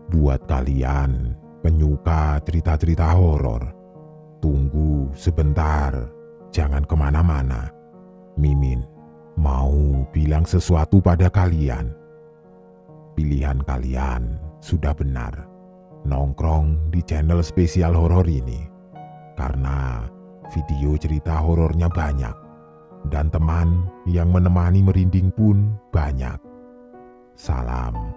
Buat kalian penyuka cerita-cerita horor, tunggu sebentar, jangan kemana-mana. Mimin mau bilang sesuatu pada kalian. Pilihan kalian sudah benar, nongkrong di channel spesial horor ini. Karena video cerita horornya banyak, dan teman yang menemani merinding pun banyak. Salam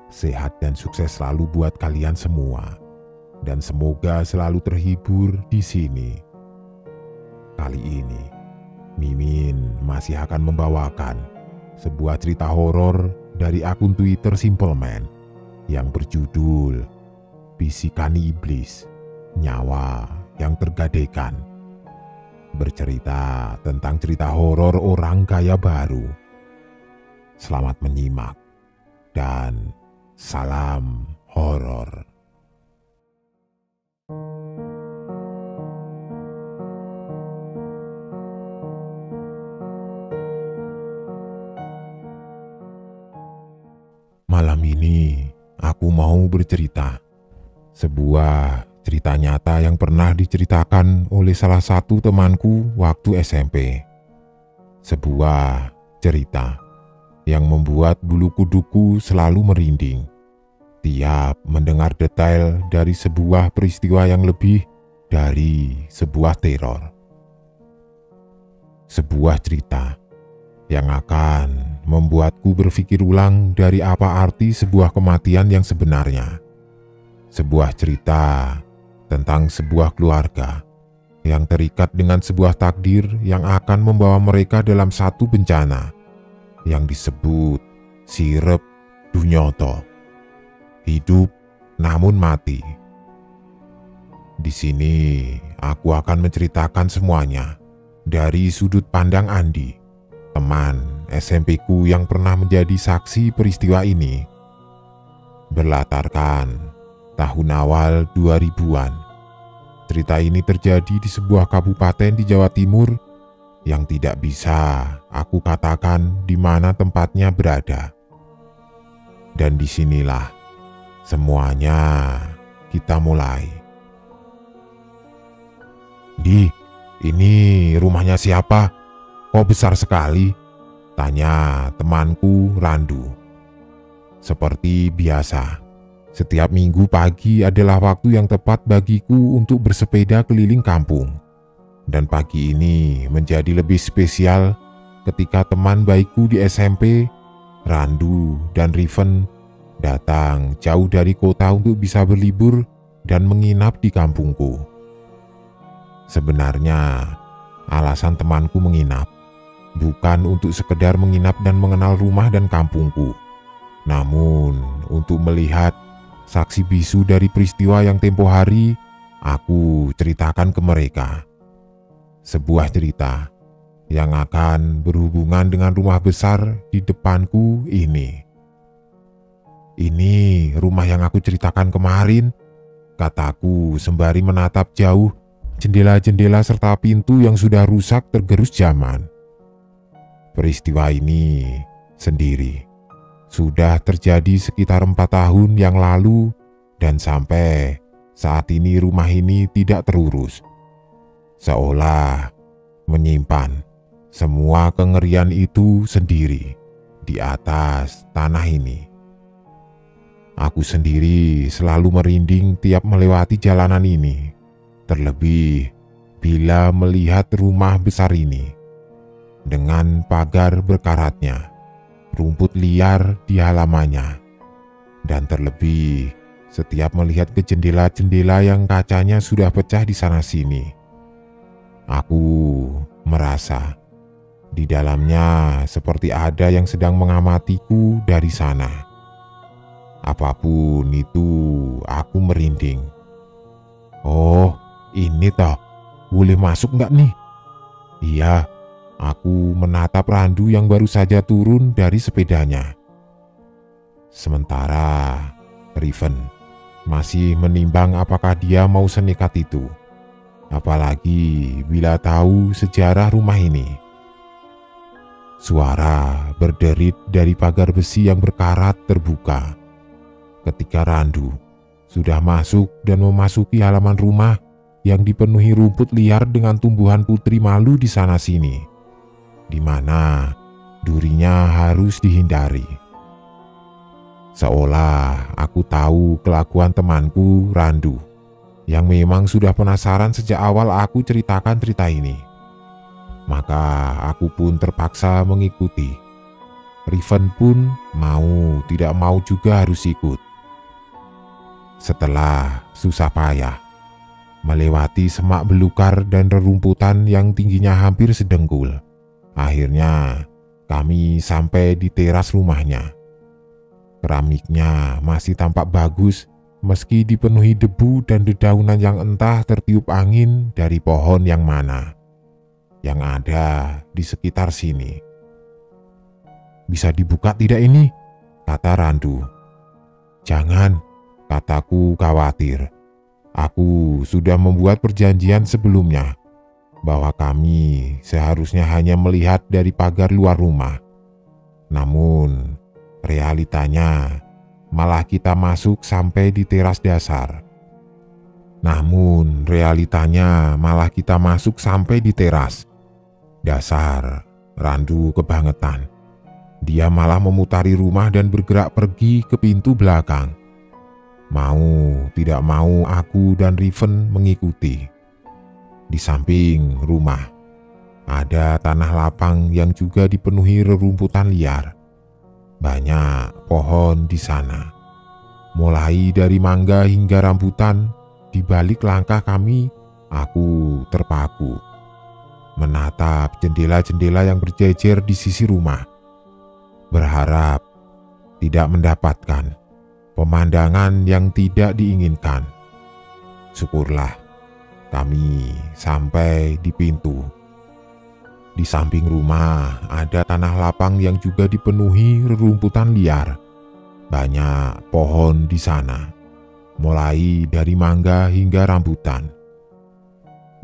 sehat dan sukses selalu buat kalian semua, dan semoga selalu terhibur di sini. Kali ini, Mimin masih akan membawakan sebuah cerita horor dari akun Twitter Simple Man yang berjudul Bisikan Iblis, Nyawa yang Tergadaikan. Bercerita tentang cerita horor orang kaya baru. Selamat menyimak dan salam horor. Malam ini aku mau bercerita sebuah cerita nyata yang pernah diceritakan oleh salah satu temanku waktu SMP. Sebuah cerita yang membuat bulu kuduku selalu merinding tiap mendengar detail dari sebuah peristiwa yang lebih dari sebuah teror. Sebuah cerita yang akan membuatku berpikir ulang dari apa arti sebuah kematian yang sebenarnya. Sebuah cerita tentang sebuah keluarga yang terikat dengan sebuah takdir yang akan membawa mereka dalam satu bencana yang disebut sirep dunyoto, hidup namun mati. Di sini aku akan menceritakan semuanya dari sudut pandang Andi, teman SMP-ku yang pernah menjadi saksi peristiwa ini. Berlatarkan tahun awal 2000-an. Cerita ini terjadi di sebuah kabupaten di Jawa Timur yang tidak bisa aku katakan di mana tempatnya berada. Dan disinilah semuanya kita mulai. Di, ini rumahnya siapa? Kok besar sekali? Tanya temanku Randu. Seperti biasa, setiap minggu pagi adalah waktu yang tepat bagiku untuk bersepeda keliling kampung. Dan pagi ini menjadi lebih spesial ketika teman baikku di SMP, Randu dan Riven, datang jauh dari kota untuk bisa berlibur dan menginap di kampungku. Sebenarnya, alasan temanku menginap bukan untuk sekedar menginap dan mengenal rumah dan kampungku, namun untuk melihat saksi bisu dari peristiwa yang tempo hari aku ceritakan ke mereka. Sebuah cerita yang akan berhubungan dengan rumah besar di depanku ini. Ini rumah yang aku ceritakan kemarin, kataku sembari menatap jauh jendela-jendela serta pintu yang sudah rusak tergerus zaman. Peristiwa ini sendiri sudah terjadi sekitar 4 tahun yang lalu dan sampai saat ini rumah ini tidak terurus. Seolah menyimpan semua kengerian itu sendiri di atas tanah ini. Aku sendiri selalu merinding tiap melewati jalanan ini, terlebih bila melihat rumah besar ini dengan pagar berkaratnya, rumput liar di halamannya, dan terlebih setiap melihat ke jendela-jendela yang kacanya sudah pecah di sana-sini. Aku merasa di dalamnya seperti ada yang sedang mengamatiku dari sana. Apapun itu, aku merinding. Oh, ini toh, boleh masuk nggak nih? Iya, aku menatap Randu yang baru saja turun dari sepedanya. Sementara Riven masih menimbang apakah dia mau senekat itu. Apalagi bila tahu sejarah rumah ini. Suara berderit dari pagar besi yang berkarat terbuka. Ketika Randu sudah masuk dan memasuki halaman rumah yang dipenuhi rumput liar dengan tumbuhan putri malu di sana sini, di mana durinya harus dihindari. Seolah aku tahu kelakuan temanku Randu, yang memang sudah penasaran sejak awal aku ceritakan cerita ini. Maka aku pun terpaksa mengikuti. Riven pun mau tidak mau juga harus ikut. Setelah susah payah melewati semak belukar dan rerumputan yang tingginya hampir sedengkul, akhirnya kami sampai di teras rumahnya. Keramiknya masih tampak bagus meski dipenuhi debu dan dedaunan yang entah tertiup angin dari pohon yang mana yang ada di sekitar sini. "Bisa dibuka tidak ini?" kata Randu. "Jangan," kataku khawatir. Aku sudah membuat perjanjian sebelumnya bahwa kami seharusnya hanya melihat dari pagar luar rumah. Namun realitanya malah kita masuk sampai di teras dasar. Randu kebangetan. Dia malah memutari rumah dan bergerak pergi ke pintu belakang. Mau tidak mau aku dan Riven mengikuti. Di samping rumah ada tanah lapang yang juga dipenuhi rerumputan liar. Banyak pohon di sana, mulai dari mangga hingga rambutan. Di balik langkah kami, aku terpaku menatap jendela-jendela yang berjejer di sisi rumah, berharap tidak mendapatkan pemandangan yang tidak diinginkan. Syukurlah kami sampai di pintu. Di samping rumah ada tanah lapang yang juga dipenuhi rerumputan liar. Banyak pohon di sana, mulai dari mangga hingga rambutan.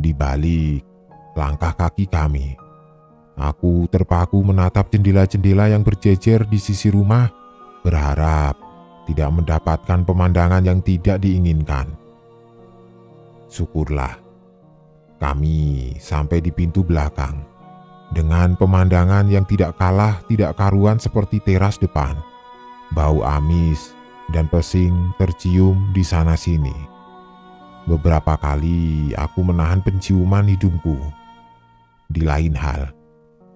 Di balik langkah kaki kami, aku terpaku menatap jendela-jendela yang berjejer di sisi rumah, berharap tidak mendapatkan pemandangan yang tidak diinginkan. Syukurlah kami sampai di pintu belakang dengan pemandangan yang tidak karuan seperti teras depan. Bau amis dan pesing tercium di sana sini. Beberapa kali aku menahan penciuman hidungku. Di lain hal,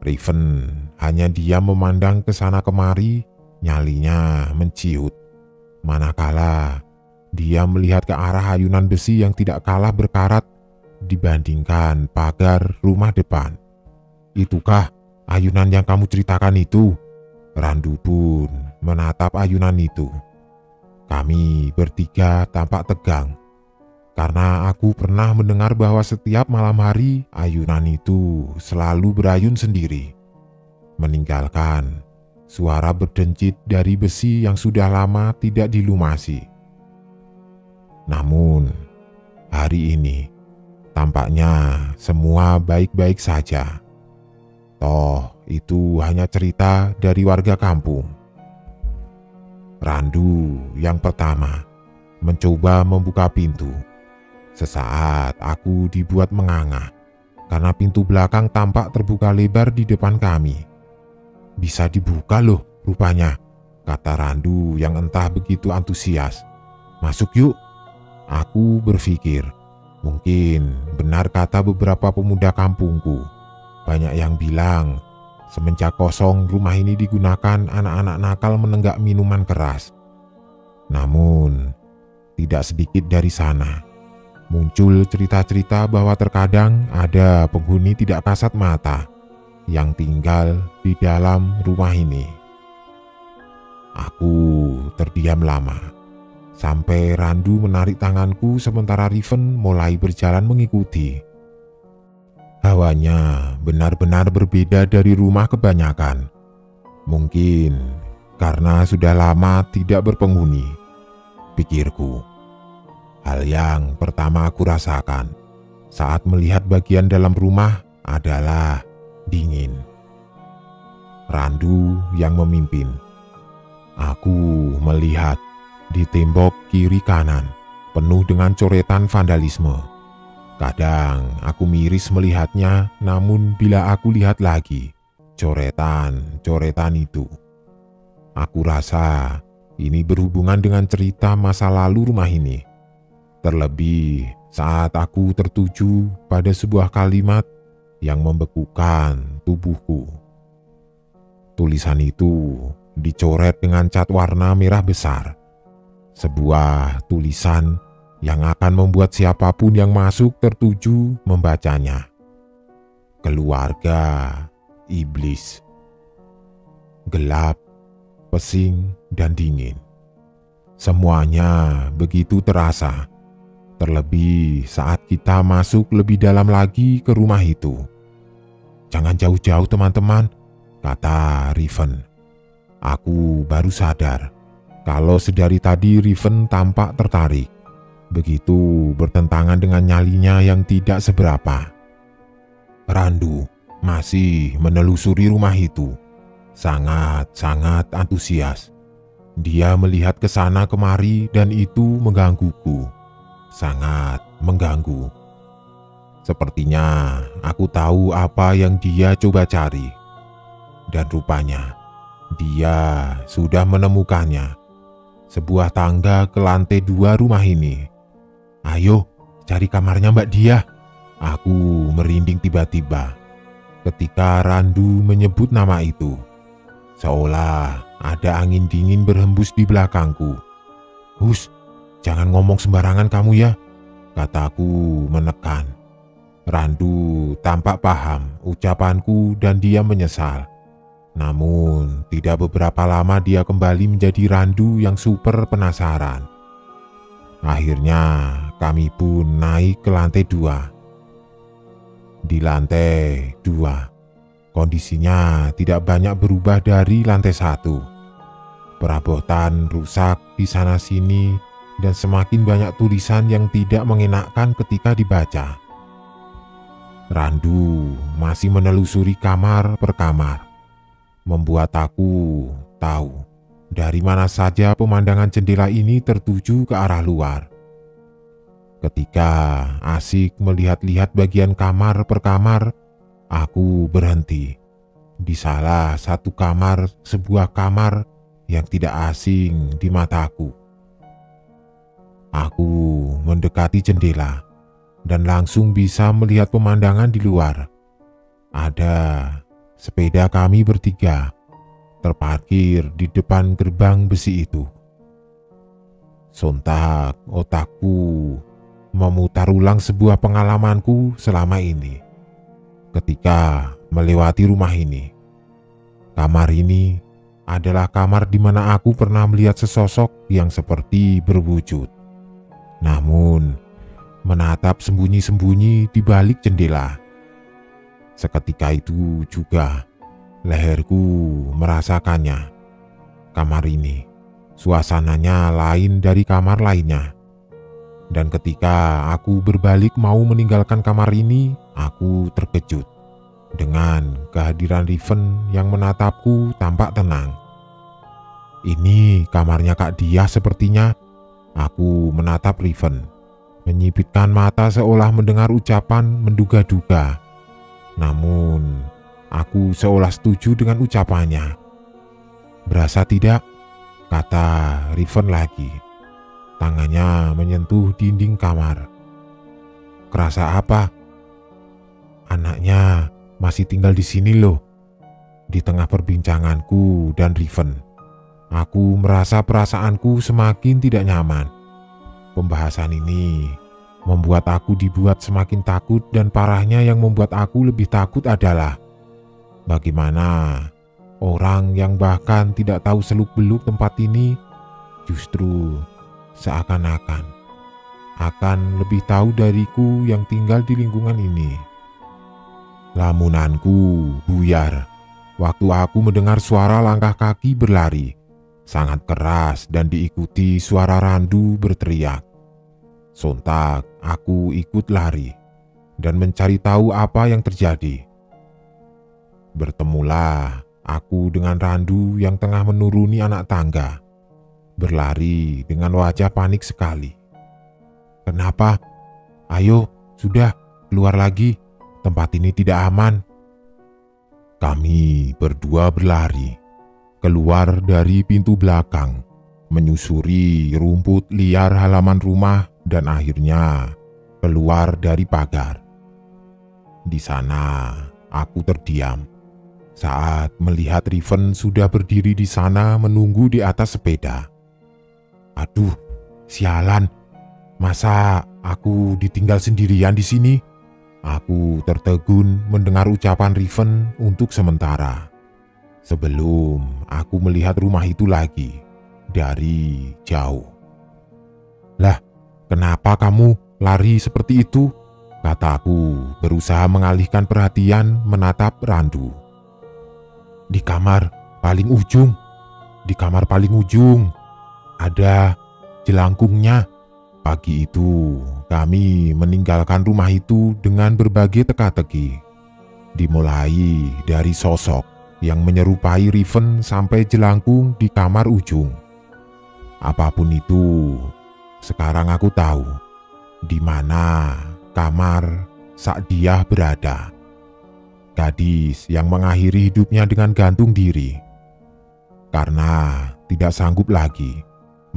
Riven hanya diam memandang ke sana kemari, nyalinya menciut. Manakala dia melihat ke arah ayunan besi yang tidak kalah berkarat dibandingkan pagar rumah depan. "Itukah ayunan yang kamu ceritakan itu?" Randu pun menatap ayunan itu. Kami bertiga tampak tegang, karena aku pernah mendengar bahwa setiap malam hari ayunan itu selalu berayun sendiri, meninggalkan suara berdencit dari besi yang sudah lama tidak dilumasi. Namun hari ini tampaknya semua baik-baik saja. Toh itu hanya cerita dari warga kampung. Randu yang pertama mencoba membuka pintu. Sesaat aku dibuat menganga karena pintu belakang tampak terbuka lebar di depan kami. "Bisa dibuka loh rupanya," kata Randu yang entah begitu antusias. "Masuk yuk." Aku berpikir, mungkin benar kata beberapa pemuda kampungku. Banyak yang bilang semenjak kosong rumah ini digunakan anak-anak nakal menenggak minuman keras. Namun tidak sedikit dari sana muncul cerita-cerita bahwa terkadang ada penghuni tidak kasat mata yang tinggal di dalam rumah ini. Aku terdiam lama sampai Randu menarik tanganku sementara Riven mulai berjalan mengikuti. Hawanya benar-benar berbeda dari rumah kebanyakan. Mungkin karena sudah lama tidak berpenghuni, pikirku. Hal yang pertama aku rasakan saat melihat bagian dalam rumah adalah dingin. Randu yang memimpin. Aku melihat di tembok kiri kanan, penuh dengan coretan vandalisme. Kadang aku miris melihatnya, namun bila aku lihat lagi coretan itu, aku rasa ini berhubungan dengan cerita masa lalu rumah ini. Terlebih saat aku tertuju pada sebuah kalimat yang membekukan tubuhku. Tulisan itu dicoret dengan cat warna merah besar. Sebuah tulisan yang akan membuat siapapun yang masuk tertuju membacanya. Keluarga iblis. Gelap, pesing, dan dingin. Semuanya begitu terasa. Terlebih saat kita masuk lebih dalam lagi ke rumah itu. "Jangan jauh-jauh teman-teman," kata Riven. Aku baru sadar kalau sedari tadi Riven tampak tertarik. Begitu bertentangan dengan nyalinya yang tidak seberapa. Randu masih menelusuri rumah itu. Sangat-sangat antusias. Dia melihat ke sana kemari dan itu menggangguku. Sangat mengganggu. Sepertinya aku tahu apa yang dia coba cari. Dan rupanya dia sudah menemukannya. Sebuah tangga ke lantai 2 rumah ini. "Ayo, cari kamarnya Mbak Dia." Aku merinding tiba-tiba ketika Randu menyebut nama itu. Seolah ada angin dingin berhembus di belakangku. "Hus, jangan ngomong sembarangan kamu ya," kataku menekan. Randu tampak paham ucapanku dan dia menyesal. Namun tidak beberapa lama dia kembali menjadi Randu yang super penasaran. Akhirnya kami pun naik ke lantai 2. Di lantai 2, kondisinya tidak banyak berubah dari lantai 1. Perabotan rusak di sana-sini dan semakin banyak tulisan yang tidak mengenakkan ketika dibaca. Randu masih menelusuri kamar per kamar, membuat aku tahu dari mana saja pemandangan jendela ini tertuju ke arah luar. Ketika asik melihat-lihat bagian kamar per kamar, aku berhenti di salah satu kamar, sebuah kamar yang tidak asing di mataku. Aku mendekati jendela dan langsung bisa melihat pemandangan di luar. Ada sepeda kami bertiga terparkir di depan gerbang besi itu. Sontak otakku memutar ulang sebuah pengalamanku selama ini ketika melewati rumah ini. Kamar ini adalah kamar di mana aku pernah melihat sesosok yang seperti berwujud, namun menatap sembunyi-sembunyi di balik jendela. Seketika itu juga leherku merasakannya. Kamar ini suasananya lain dari kamar lainnya. Dan ketika aku berbalik mau meninggalkan kamar ini, aku terkejut dengan kehadiran Riven yang menatapku tampak tenang. "Ini kamarnya Kak Dia sepertinya." Aku menatap Riven, menyipitkan mata seolah mendengar ucapan menduga-duga. Namun, aku seolah setuju dengan ucapannya. "Berasa tidak?" kata Riven lagi. Tangannya menyentuh dinding kamar. "Kerasa apa?" "Anaknya masih tinggal di sini loh." Di tengah perbincanganku dan Riven, aku merasa perasaanku semakin tidak nyaman. Pembahasan ini membuat aku dibuat semakin takut, dan parahnya yang membuat aku lebih takut adalah bagaimana orang yang bahkan tidak tahu seluk-beluk tempat ini justru seakan-akan akan lebih tahu dariku yang tinggal di lingkungan ini. Lamunanku buyar waktu aku mendengar suara langkah kaki berlari sangat keras dan diikuti suara Randu berteriak. Sontak aku ikut lari dan mencari tahu apa yang terjadi. Bertemulah aku dengan Randu yang tengah menuruni anak tangga. berlari dengan wajah panik sekali. "Kenapa? Ayo, sudah, keluar lagi. Tempat ini tidak aman." Kami berdua berlari keluar dari pintu belakang, menyusuri rumput liar halaman rumah dan akhirnya keluar dari pagar. Di sana aku terdiam saat melihat Riven sudah berdiri di sana menunggu di atas sepeda. Aduh, sialan. Masa aku ditinggal sendirian di sini? Aku tertegun mendengar ucapan Riven untuk sementara. Sebelum aku melihat rumah itu lagi dari jauh. "Lah, kenapa kamu lari seperti itu?" kataku berusaha mengalihkan perhatian menatap Randu. Di kamar paling ujung ada jelangkungnya." Pagi itu kami meninggalkan rumah itu dengan berbagai teka-teki. Dimulai dari sosok yang menyerupai Riven sampai jelangkung di kamar ujung. Apapun itu, sekarang aku tahu di mana kamar Sa'diyah berada. Gadis yang mengakhiri hidupnya dengan gantung diri karena tidak sanggup lagi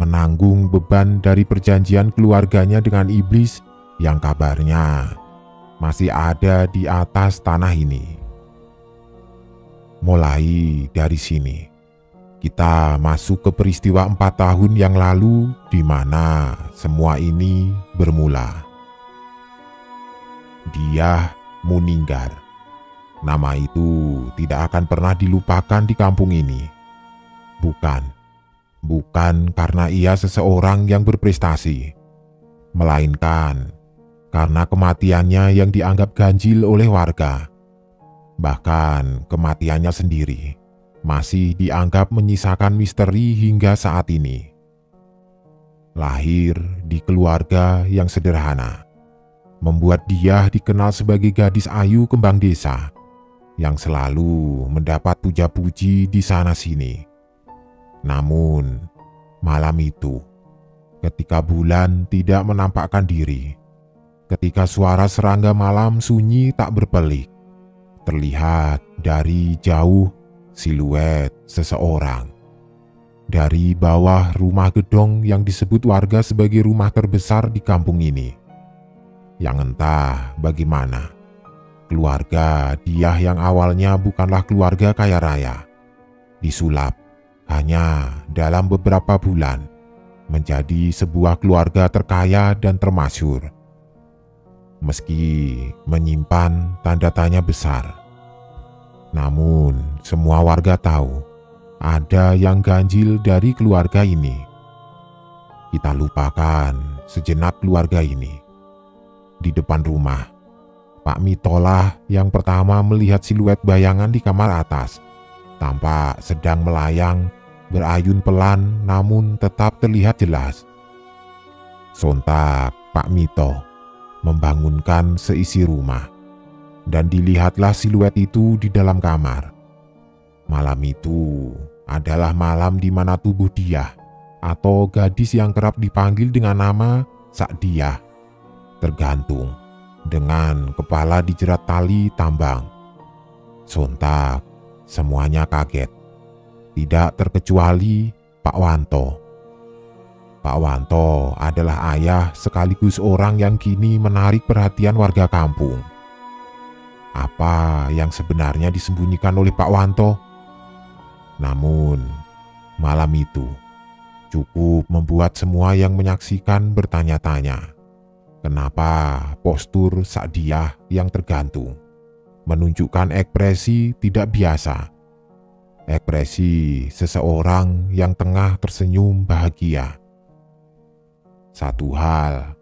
menanggung beban dari perjanjian keluarganya dengan iblis yang kabarnya masih ada di atas tanah ini. Mulai dari sini, kita masuk ke peristiwa 4 tahun yang lalu di mana semua ini bermula. Diah Muninggar. Nama itu tidak akan pernah dilupakan di kampung ini. Bukan karena ia seseorang yang berprestasi, melainkan karena kematiannya yang dianggap ganjil oleh warga. Bahkan kematiannya sendiri masih dianggap menyisakan misteri hingga saat ini. Lahir di keluarga yang sederhana, membuat dia dikenal sebagai gadis ayu kembang desa yang selalu mendapat puja-puji di sana-sini. Namun, malam itu, ketika bulan tidak menampakkan diri, ketika suara serangga malam sunyi tak berpelik, terlihat dari jauh siluet seseorang. Dari bawah rumah gedong yang disebut warga sebagai rumah terbesar di kampung ini. Yang entah bagaimana, keluarga Diah yang awalnya bukanlah keluarga kaya raya, disulap hanya dalam beberapa bulan menjadi sebuah keluarga terkaya dan termasyhur. Meski menyimpan tanda tanya besar, namun semua warga tahu ada yang ganjil dari keluarga ini. Kita lupakan sejenak keluarga ini. Di depan rumah, Pak Mitolah yang pertama melihat siluet bayangan di kamar atas, tampak sedang melayang, berayun pelan namun tetap terlihat jelas. Sontak Pak Mito membangunkan seisi rumah, dan dilihatlah siluet itu di dalam kamar. Malam itu adalah malam di mana tubuh Diah atau gadis yang kerap dipanggil dengan nama Sa'diyah tergantung dengan kepala dijerat tali tambang. Sontak semuanya kaget, tidak terkecuali Pak Wanto. Pak Wanto adalah ayah sekaligus orang yang kini menarik perhatian warga kampung. Apa yang sebenarnya disembunyikan oleh Pak Wanto? Namun, malam itu cukup membuat semua yang menyaksikan bertanya-tanya. Kenapa postur Sa'diyah yang tergantung menunjukkan ekspresi tidak biasa? Ekspresi seseorang yang tengah tersenyum bahagia. Satu hal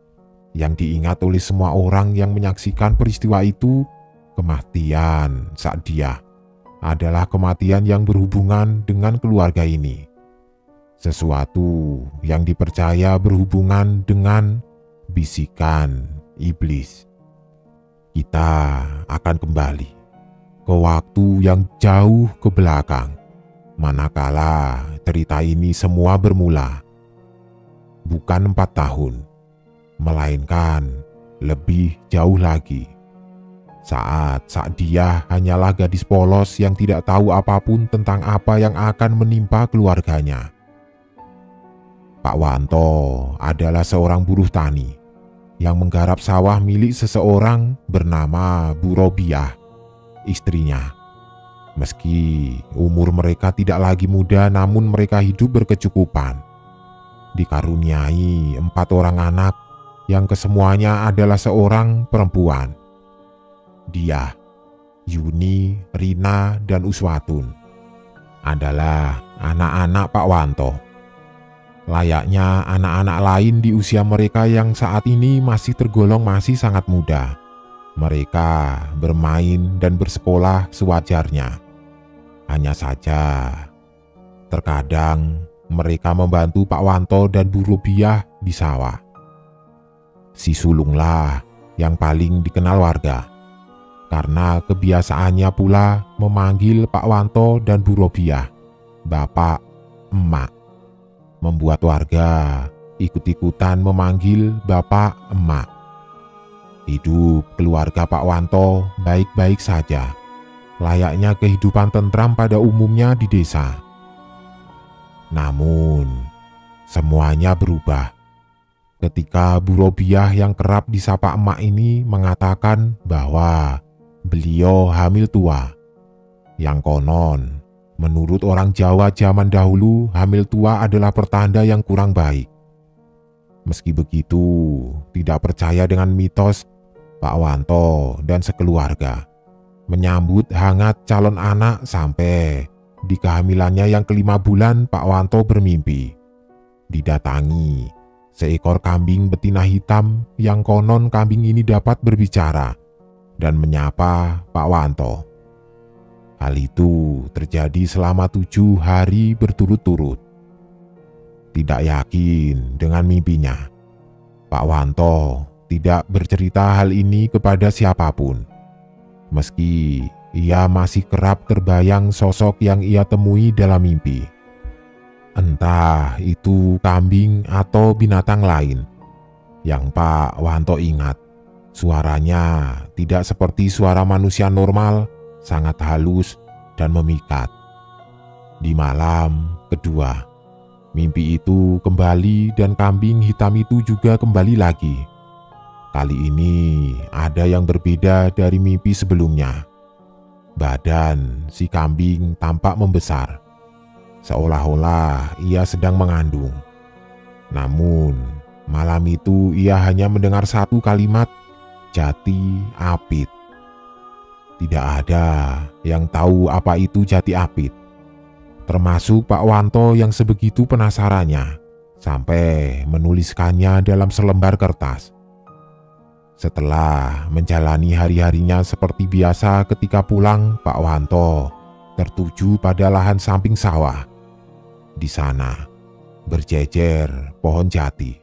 yang diingat oleh semua orang yang menyaksikan peristiwa itu, kematian Sa'diyah adalah kematian yang berhubungan dengan keluarga ini. Sesuatu yang dipercaya berhubungan dengan bisikan iblis. Kita akan kembali ke waktu yang jauh ke belakang, manakala cerita ini semua bermula bukan 4 tahun, melainkan lebih jauh lagi. Saat dia hanyalah gadis polos yang tidak tahu apapun tentang apa yang akan menimpa keluarganya. Pak Wanto adalah seorang buruh tani yang menggarap sawah milik seseorang bernama Bu Robiah, istrinya. Meski umur mereka tidak lagi muda, namun mereka hidup berkecukupan. Dikaruniai 4 orang anak yang kesemuanya adalah seorang perempuan. Dia, Yuni, Rina, dan Uswatun adalah anak-anak Pak Wanto. Layaknya anak-anak lain di usia mereka yang saat ini masih tergolong masih sangat muda. Mereka bermain dan bersekolah sewajarnya. Hanya saja, terkadang mereka membantu Pak Wanto dan Bu Robiah di sawah. Si sulunglah yang paling dikenal warga, karena kebiasaannya pula memanggil Pak Wanto dan Bu Robiah Bapak, Emak, membuat warga ikut-ikutan memanggil Bapak, Emak. Hidup keluarga Pak Wanto baik-baik saja, layaknya kehidupan tentram pada umumnya di desa. Namun, semuanya berubah ketika Bu Robiah yang kerap disapa Emak ini mengatakan bahwa beliau hamil tua. Yang konon, menurut orang Jawa zaman dahulu, hamil tua adalah pertanda yang kurang baik. Meski begitu, tidak percaya dengan mitos, Pak Wanto dan sekeluarga menyambut hangat calon anak sampai di kehamilannya yang ke-5 bulan Pak Wanto bermimpi didatangi seekor kambing betina hitam yang konon kambing ini dapat berbicara dan menyapa Pak Wanto. Hal itu terjadi selama 7 hari berturut-turut. Tidak yakin dengan mimpinya, Pak Wanto tidak bercerita hal ini kepada siapapun. Meski ia masih kerap terbayang sosok yang ia temui dalam mimpi. Entah itu kambing atau binatang lain. Yang Pak Wanto ingat, suaranya tidak seperti suara manusia normal, sangat halus dan memikat. Di malam kedua, mimpi itu kembali dan kambing hitam itu juga kembali lagi. Kali ini ada yang berbeda dari mimpi sebelumnya. Badan si kambing tampak membesar, seolah-olah ia sedang mengandung. Namun, malam itu ia hanya mendengar satu kalimat, Jati Apit. Tidak ada yang tahu apa itu Jati Apit, termasuk Pak Wanto yang sebegitu penasarannya sampai menuliskannya dalam selembar kertas. Setelah menjalani hari-harinya seperti biasa, ketika pulang Pak Wanto tertuju pada lahan samping sawah. Di sana berjejer pohon jati.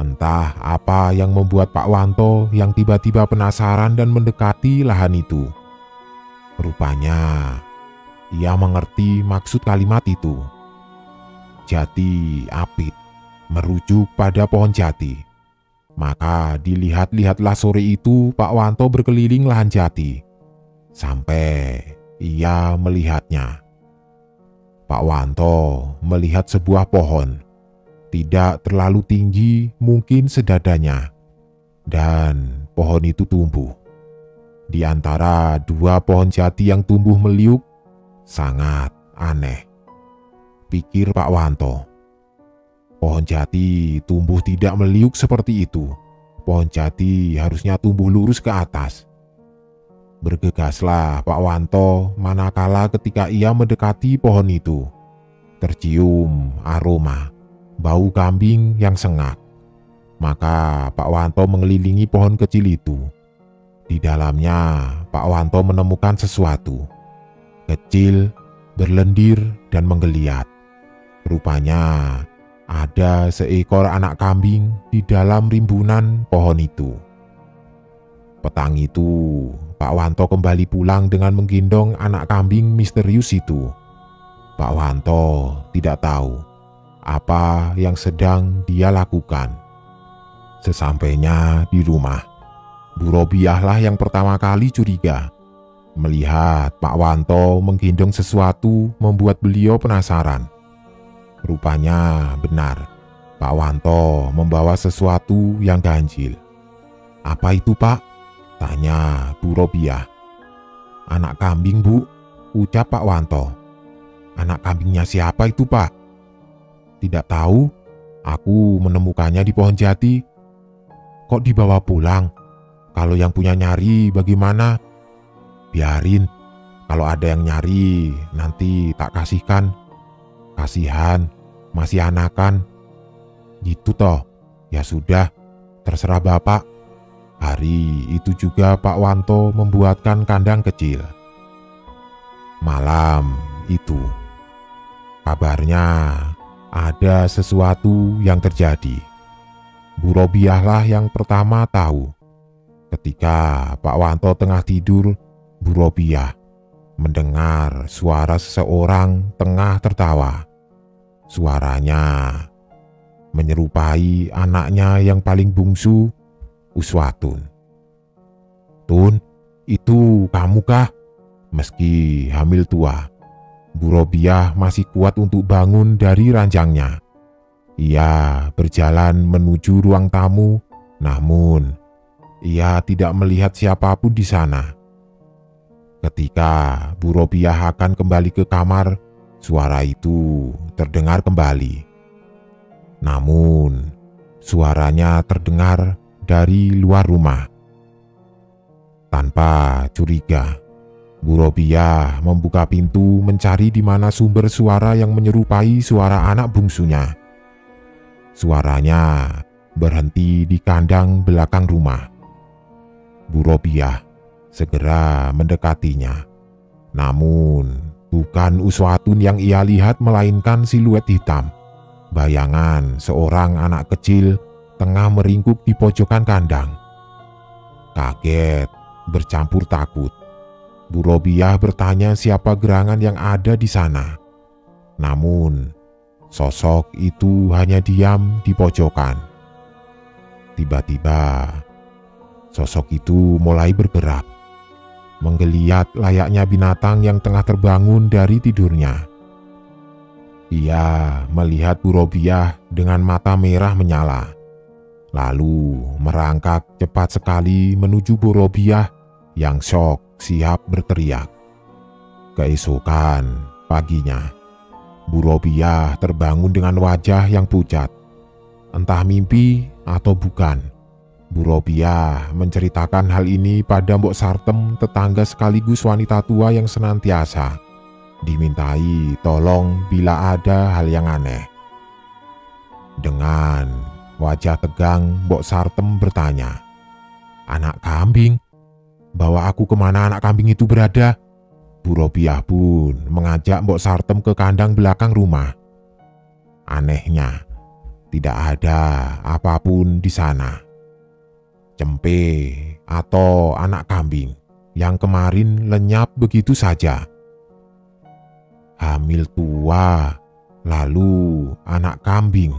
Entah apa yang membuat Pak Wanto yang tiba-tiba penasaran dan mendekati lahan itu. Rupanya ia mengerti maksud kalimat itu. Jati Apit merujuk pada pohon jati. Maka dilihat-lihatlah sore itu Pak Wanto berkeliling lahan jati sampai ia melihatnya. Pak Wanto melihat sebuah pohon, tidak terlalu tinggi, mungkin sedadanya, dan pohon itu tumbuh. Di antara 2 pohon jati yang tumbuh meliuk, sangat aneh, pikir Pak Wanto. Pohon jati tumbuh tidak meliuk seperti itu. Pohon jati harusnya tumbuh lurus ke atas. Bergegaslah Pak Wanto manakala ketika ia mendekati pohon itu. Tercium aroma bau kambing yang sengat. Maka Pak Wanto mengelilingi pohon kecil itu. Di dalamnya Pak Wanto menemukan sesuatu. Kecil, berlendir, dan menggeliat. Rupanya ada seekor anak kambing di dalam rimbunan pohon itu. Petang itu, Pak Wanto kembali pulang dengan menggendong anak kambing misterius itu. Pak Wanto tidak tahu apa yang sedang dia lakukan. Sesampainya di rumah, Bu Robiah lah yang pertama kali curiga. Melihat Pak Wanto menggendong sesuatu membuat beliau penasaran. Rupanya benar, Pak Wanto membawa sesuatu yang ganjil. "Apa itu, Pak?" tanya Bu Robiah. "Anak kambing, Bu," ucap Pak Wanto. "Anak kambingnya siapa itu, Pak?" "Tidak tahu, aku menemukannya di pohon jati." "Kok dibawa pulang? Kalau yang punya nyari bagaimana?" "Biarin, kalau ada yang nyari nanti tak kasihkan. Kasihan, masih anakan." "Gitu toh, ya sudah, terserah Bapak." Hari itu juga Pak Wanto membuatkan kandang kecil. Malam itu, kabarnya ada sesuatu yang terjadi. Bu Robiah lah yang pertama tahu. Ketika Pak Wanto tengah tidur, Bu Robiah mendengar suara seseorang tengah tertawa. Suaranya menyerupai anaknya yang paling bungsu, Uswatun. "Tun, itu kamu kah?" Meski hamil tua, Bu Robiah masih kuat untuk bangun dari ranjangnya. Ia berjalan menuju ruang tamu, namun ia tidak melihat siapapun di sana. Ketika Bu Robiah akan kembali ke kamar, suara itu terdengar kembali. Namun, suaranya terdengar dari luar rumah. Tanpa curiga, Bu Robiah membuka pintu mencari di mana sumber suara yang menyerupai suara anak bungsunya. Suaranya berhenti di kandang belakang rumah. Bu Robiah segera mendekatinya. Namun, bukan Uswatun yang ia lihat melainkan siluet hitam. Bayangan seorang anak kecil tengah meringkuk di pojokan kandang. Kaget bercampur takut, Bu Robiah bertanya siapa gerangan yang ada di sana. Namun, sosok itu hanya diam di pojokan. Tiba-tiba, sosok itu mulai bergerak, menggeliat layaknya binatang yang tengah terbangun dari tidurnya. Ia melihat Bu Robiah dengan mata merah menyala, lalu merangkak cepat sekali menuju Bu Robiah yang syok siap berteriak. Keesokan paginya, Bu Robiah terbangun dengan wajah yang pucat. Entah mimpi atau bukan, Bu Robiah menceritakan hal ini pada Mbok Sartem, tetangga sekaligus wanita tua yang senantiasa dimintai tolong bila ada hal yang aneh. Dengan wajah tegang, Mbok Sartem bertanya, "Anak kambing? Bawa aku kemana anak kambing itu berada?" Bu Robiah pun mengajak Mbok Sartem ke kandang belakang rumah. Anehnya, tidak ada apapun di sana. Cempe atau anak kambing yang kemarin lenyap begitu saja. Hamil tua, lalu anak kambing.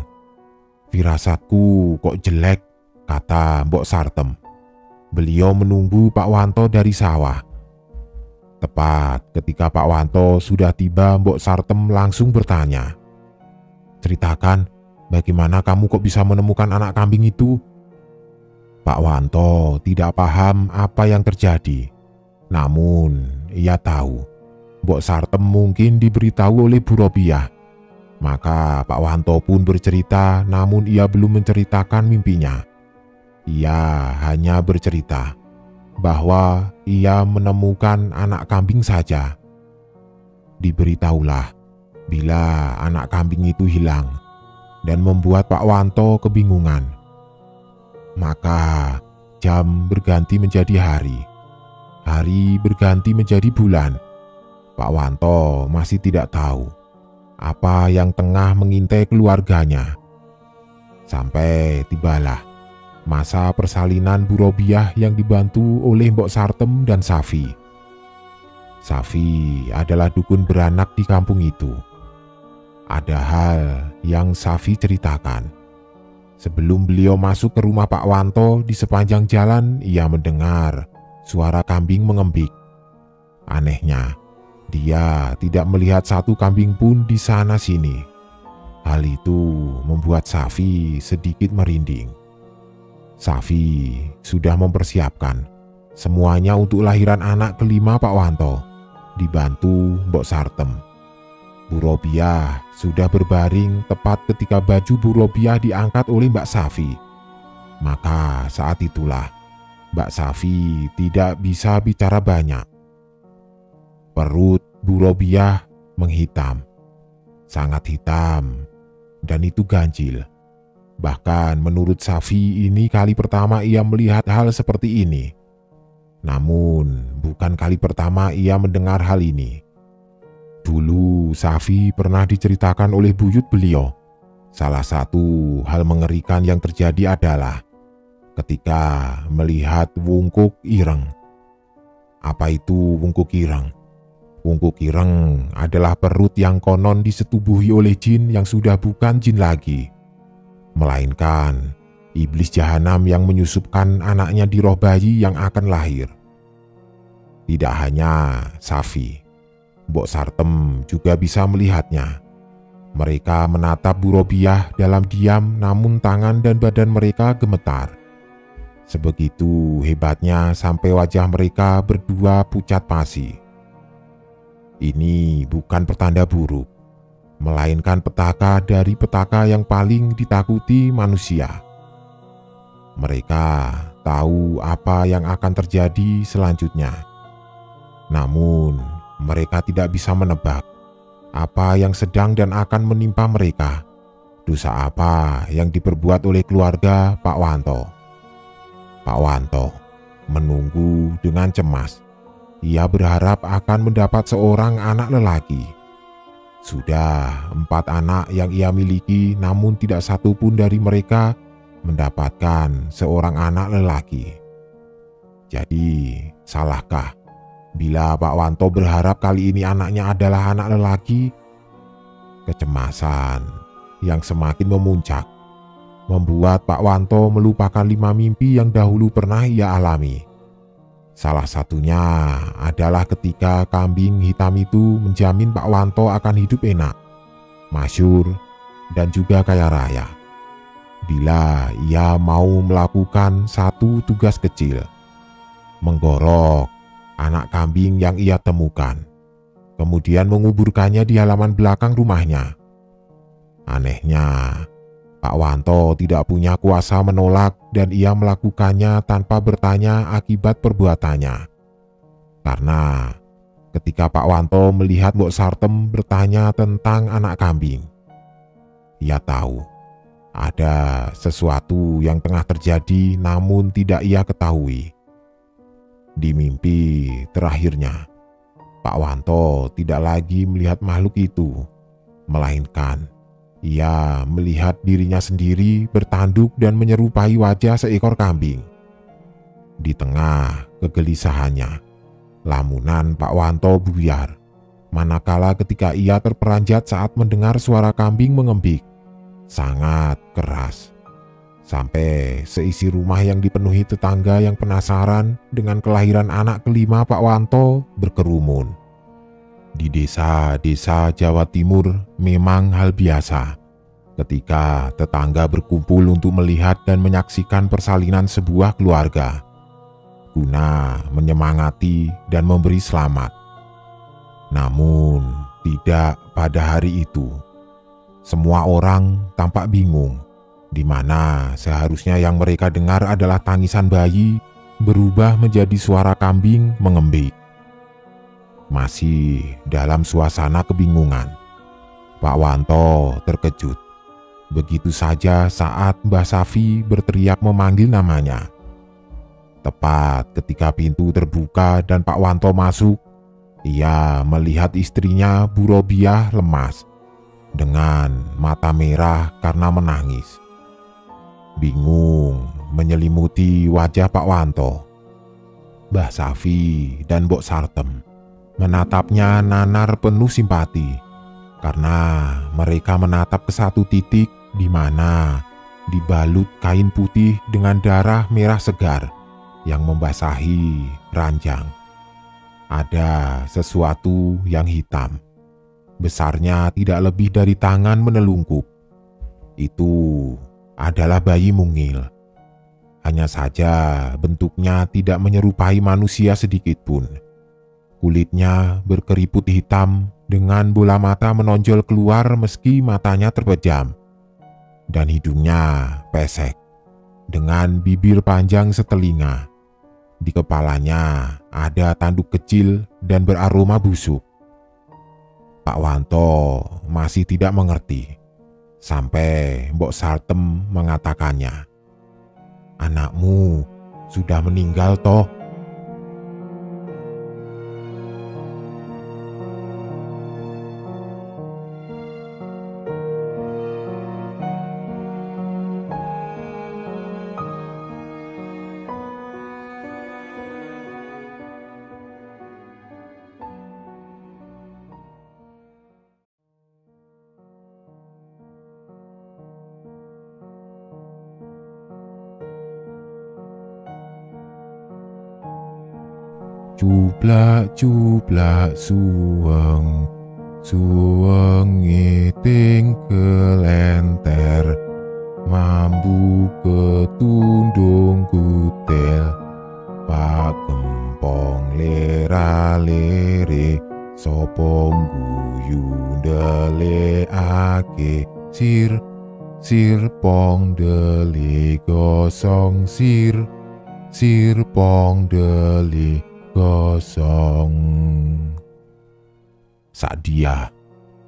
Firasatku kok jelek, kata Mbok Sartem. Beliau menunggu Pak Wanto dari sawah. Tepat ketika Pak Wanto sudah tiba, Mbok Sartem langsung bertanya, "Ceritakan, bagaimana kamu kok bisa menemukan anak kambing itu?" Pak Wanto tidak paham apa yang terjadi. Namun, ia tahu Mbok Sartem mungkin diberitahu oleh Bu Robiah. Maka Pak Wanto pun bercerita, namun ia belum menceritakan mimpinya. Ia hanya bercerita bahwa ia menemukan anak kambing saja. Diberitahulah bila anak kambing itu hilang dan membuat Pak Wanto kebingungan. Maka jam berganti menjadi hari, hari berganti menjadi bulan. Pak Wanto masih tidak tahu apa yang tengah mengintai keluarganya. Sampai tibalah masa persalinan Bu Robiah yang dibantu oleh Mbok Sartem dan Safi. Safi adalah dukun beranak di kampung itu. Ada hal yang Safi ceritakan. Sebelum beliau masuk ke rumah Pak Wanto, di sepanjang jalan ia mendengar suara kambing mengembik. Anehnya, dia tidak melihat satu kambing pun di sana-sini. Hal itu membuat Safi sedikit merinding. Safi sudah mempersiapkan semuanya untuk lahiran anak kelima Pak Wanto, dibantu Mbok Sartem. Bu Robiah sudah berbaring tepat ketika baju Bu Robiah diangkat oleh Mbak Safi. Maka saat itulah Mbak Safi tidak bisa bicara banyak. Perut Bu Robiah menghitam, sangat hitam, dan itu ganjil. Bahkan menurut Safi ini kali pertama ia melihat hal seperti ini. Namun bukan kali pertama ia mendengar hal ini. Dulu Safi pernah diceritakan oleh buyut beliau. Salah satu hal mengerikan yang terjadi adalah ketika melihat wungkuk ireng. Apa itu wungkuk ireng? Wungkuk ireng adalah perut yang konon disetubuhi oleh jin yang sudah bukan jin lagi, melainkan iblis jahanam yang menyusupkan anaknya di roh bayi yang akan lahir. Tidak hanya Safi, Mbok Sartem juga bisa melihatnya. Mereka menatap Bu Robiah dalam diam, namun tangan dan badan mereka gemetar. Sebegitu hebatnya sampai wajah mereka berdua pucat pasi. Ini bukan pertanda buruk, melainkan petaka dari petaka yang paling ditakuti manusia. Mereka tahu apa yang akan terjadi selanjutnya. Namun mereka tidak bisa menebak apa yang sedang dan akan menimpa mereka. Dosa apa yang diperbuat oleh keluarga Pak Wanto. Pak Wanto menunggu dengan cemas. Ia berharap akan mendapat seorang anak lelaki. Sudah 4 anak yang ia miliki, namun tidak satu pun dari mereka mendapatkan seorang anak lelaki. Jadi, salahkah bila Pak Wanto berharap kali ini anaknya adalah anak lelaki? Kecemasan yang semakin memuncak membuat Pak Wanto melupakan 5 mimpi yang dahulu pernah ia alami. Salah satunya adalah ketika kambing hitam itu menjamin Pak Wanto akan hidup enak, masyhur, dan juga kaya raya. Bila ia mau melakukan satu tugas kecil, menggorok anak kambing yang ia temukan, kemudian menguburkannya di halaman belakang rumahnya. Anehnya, Pak Wanto tidak punya kuasa menolak dan ia melakukannya tanpa bertanya akibat perbuatannya. Karena ketika Pak Wanto melihat Mbok Sartem bertanya tentang anak kambing, ia tahu ada sesuatu yang tengah terjadi namun tidak ia ketahui. Di mimpi terakhirnya, Pak Wanto tidak lagi melihat makhluk itu, melainkan ia melihat dirinya sendiri bertanduk dan menyerupai wajah seekor kambing. Di tengah kegelisahannya, lamunan Pak Wanto buyar, manakala ketika ia terperanjat saat mendengar suara kambing mengembik sangat keras. Sampai seisi rumah yang dipenuhi tetangga yang penasaran dengan kelahiran anak kelima Pak Wanto berkerumun. Di desa-desa Jawa Timur memang hal biasa ketika tetangga berkumpul untuk melihat dan menyaksikan persalinan sebuah keluarga, guna menyemangati dan memberi selamat. Namun tidak pada hari itu. Semua orang tampak bingung, di mana seharusnya yang mereka dengar adalah tangisan bayi berubah menjadi suara kambing mengembik. Masih dalam suasana kebingungan, Pak Wanto terkejut. Begitu saja saat Mbah Safi berteriak memanggil namanya. Tepat ketika pintu terbuka dan Pak Wanto masuk, ia melihat istrinya Bu Robiah lemas, dengan mata merah karena menangis. Bingung menyelimuti wajah Pak Wanto. Mbah Safi dan Mbok Sartem menatapnya nanar penuh simpati. karena mereka menatap ke satu titik di mana dibalut kain putih dengan darah merah segar yang membasahi ranjang. Ada sesuatu yang hitam. Besarnya tidak lebih dari tangan menelungkup. Itu adalah bayi mungil. Hanya saja bentuknya tidak menyerupai manusia sedikit pun. Kulitnya berkeriput hitam dengan bola mata menonjol keluar meski matanya terpejam. Dan hidungnya pesek dengan bibir panjang setelinga. Di kepalanya ada tanduk kecil dan beraroma busuk. Pak Wanto masih tidak mengerti sampai Mbok Sartem mengatakannya. "Anakmu sudah meninggal toh?" Cublak cublak suweng, suwenge ting kelenter, mambu ketundung kutel, Pak Gempong lera lere, sopong guyu ndelekake, sir pong dele gosong sir pong dele gosong. Sa'diyah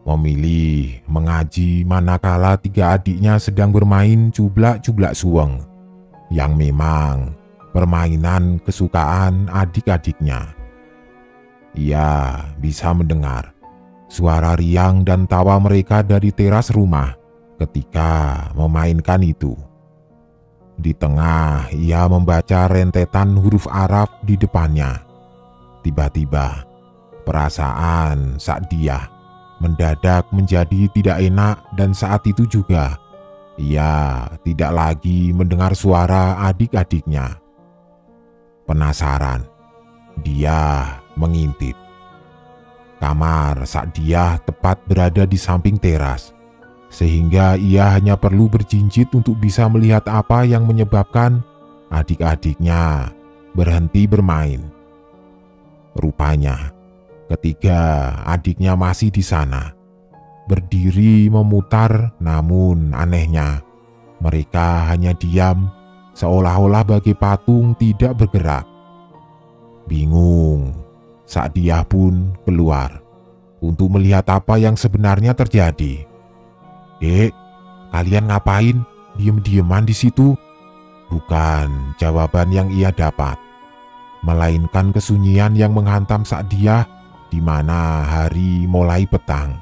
memilih mengaji manakala tiga adiknya sedang bermain cublak-cublak suweng, yang memang permainan kesukaan adik-adiknya. Ia bisa mendengar suara riang dan tawa mereka dari teras rumah ketika memainkan itu. Di tengah ia membaca rentetan huruf Arab di depannya. Tiba-tiba perasaan Sa'diyah mendadak menjadi tidak enak, dan saat itu juga ia tidak lagi mendengar suara adik-adiknya. Penasaran, dia mengintip. Kamar Sa'diyah tepat berada di samping teras, sehingga ia hanya perlu berjinjit untuk bisa melihat apa yang menyebabkan adik-adiknya berhenti bermain. Rupanya, ketiga adiknya masih di sana, berdiri memutar, namun anehnya, mereka hanya diam, seolah-olah bagai patung tidak bergerak. Bingung, Sa'diyah pun keluar untuk melihat apa yang sebenarnya terjadi. "Dek, kalian ngapain diem-dieman di situ?" Bukan jawaban yang ia dapat, melainkan kesunyian yang menghantam Sa'diyah di mana hari mulai petang.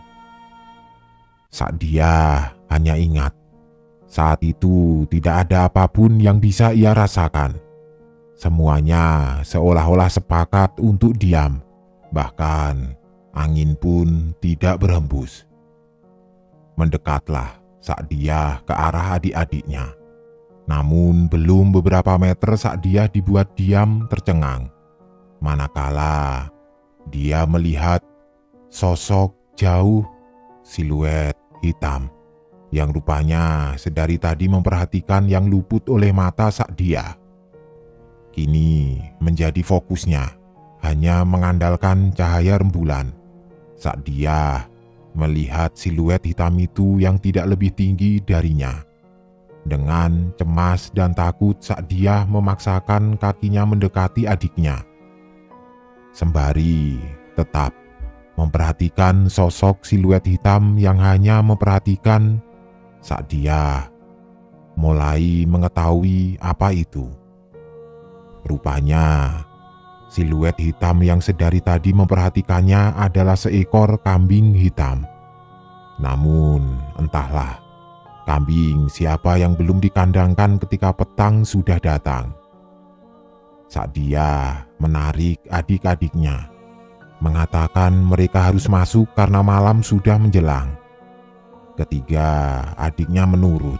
Sa'diyah hanya ingat, saat itu tidak ada apapun yang bisa ia rasakan. Semuanya seolah-olah sepakat untuk diam, bahkan angin pun tidak berhembus. Mendekatlah Sa'diyah ke arah adik-adiknya. Namun belum beberapa meter Sa'diyah dibuat diam tercengang, manakala dia melihat sosok jauh, siluet hitam yang rupanya sedari tadi memperhatikan yang luput oleh mata Sa'diyah. Kini menjadi fokusnya hanya mengandalkan cahaya rembulan. Sa'diyah melihat siluet hitam itu yang tidak lebih tinggi darinya. Dengan cemas dan takut, Sa'diyah memaksakan kakinya mendekati adiknya, sembari tetap memperhatikan sosok siluet hitam yang hanya memperhatikan. Sa'diyah mulai mengetahui apa itu. Rupanya siluet hitam yang sedari tadi memperhatikannya adalah seekor kambing hitam. Namun entahlah kambing siapa yang belum dikandangkan ketika petang sudah datang. Sa'diyah menarik adik-adiknya mengatakan mereka harus masuk karena malam sudah menjelang. Ketiga adiknya menurut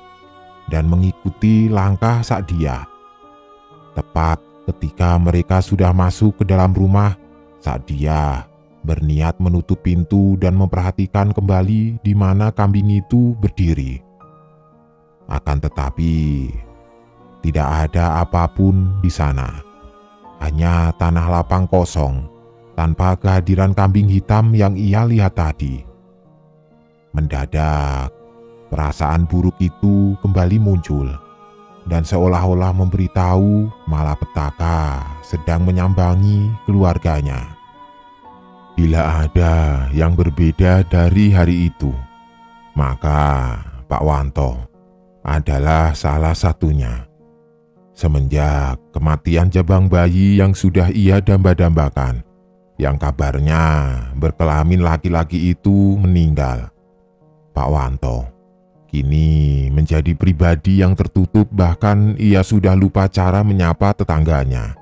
dan mengikuti langkah Sa'diyah. Tepat ketika mereka sudah masuk ke dalam rumah, Sa'diyah berniat menutup pintu dan memperhatikan kembali di mana kambing itu berdiri. Akan tetapi, tidak ada apapun di sana. Hanya tanah lapang kosong, tanpa kehadiran kambing hitam yang ia lihat tadi. Mendadak, perasaan buruk itu kembali muncul, dan seolah-olah memberitahu malapetaka sedang menyambangi keluarganya. Bila ada yang berbeda dari hari itu, maka Pak Wanto adalah salah satunya. Semenjak kematian jabang bayi yang sudah ia damba-dambakan, yang kabarnya berkelamin laki-laki itu meninggal, Pak Wanto kini menjadi pribadi yang tertutup, bahkan ia sudah lupa cara menyapa tetangganya.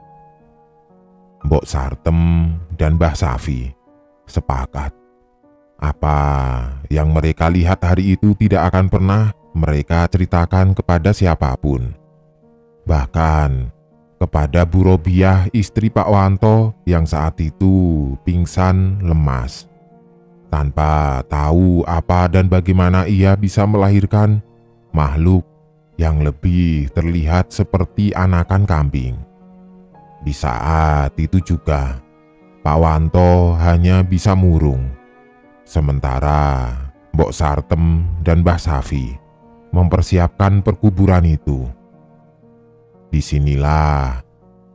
Mbok Sartem dan Mbah Safi sepakat, apa yang mereka lihat hari itu tidak akan pernah mereka ceritakan kepada siapapun. Bahkan kepada Bu Robiah, istri Pak Wanto yang saat itu pingsan lemas. Tanpa tahu apa dan bagaimana ia bisa melahirkan makhluk yang lebih terlihat seperti anakan kambing. Di saat itu juga, Pak Wanto hanya bisa murung. Sementara Mbok Sartem dan Mbah Safi mempersiapkan perkuburan itu. Disinilah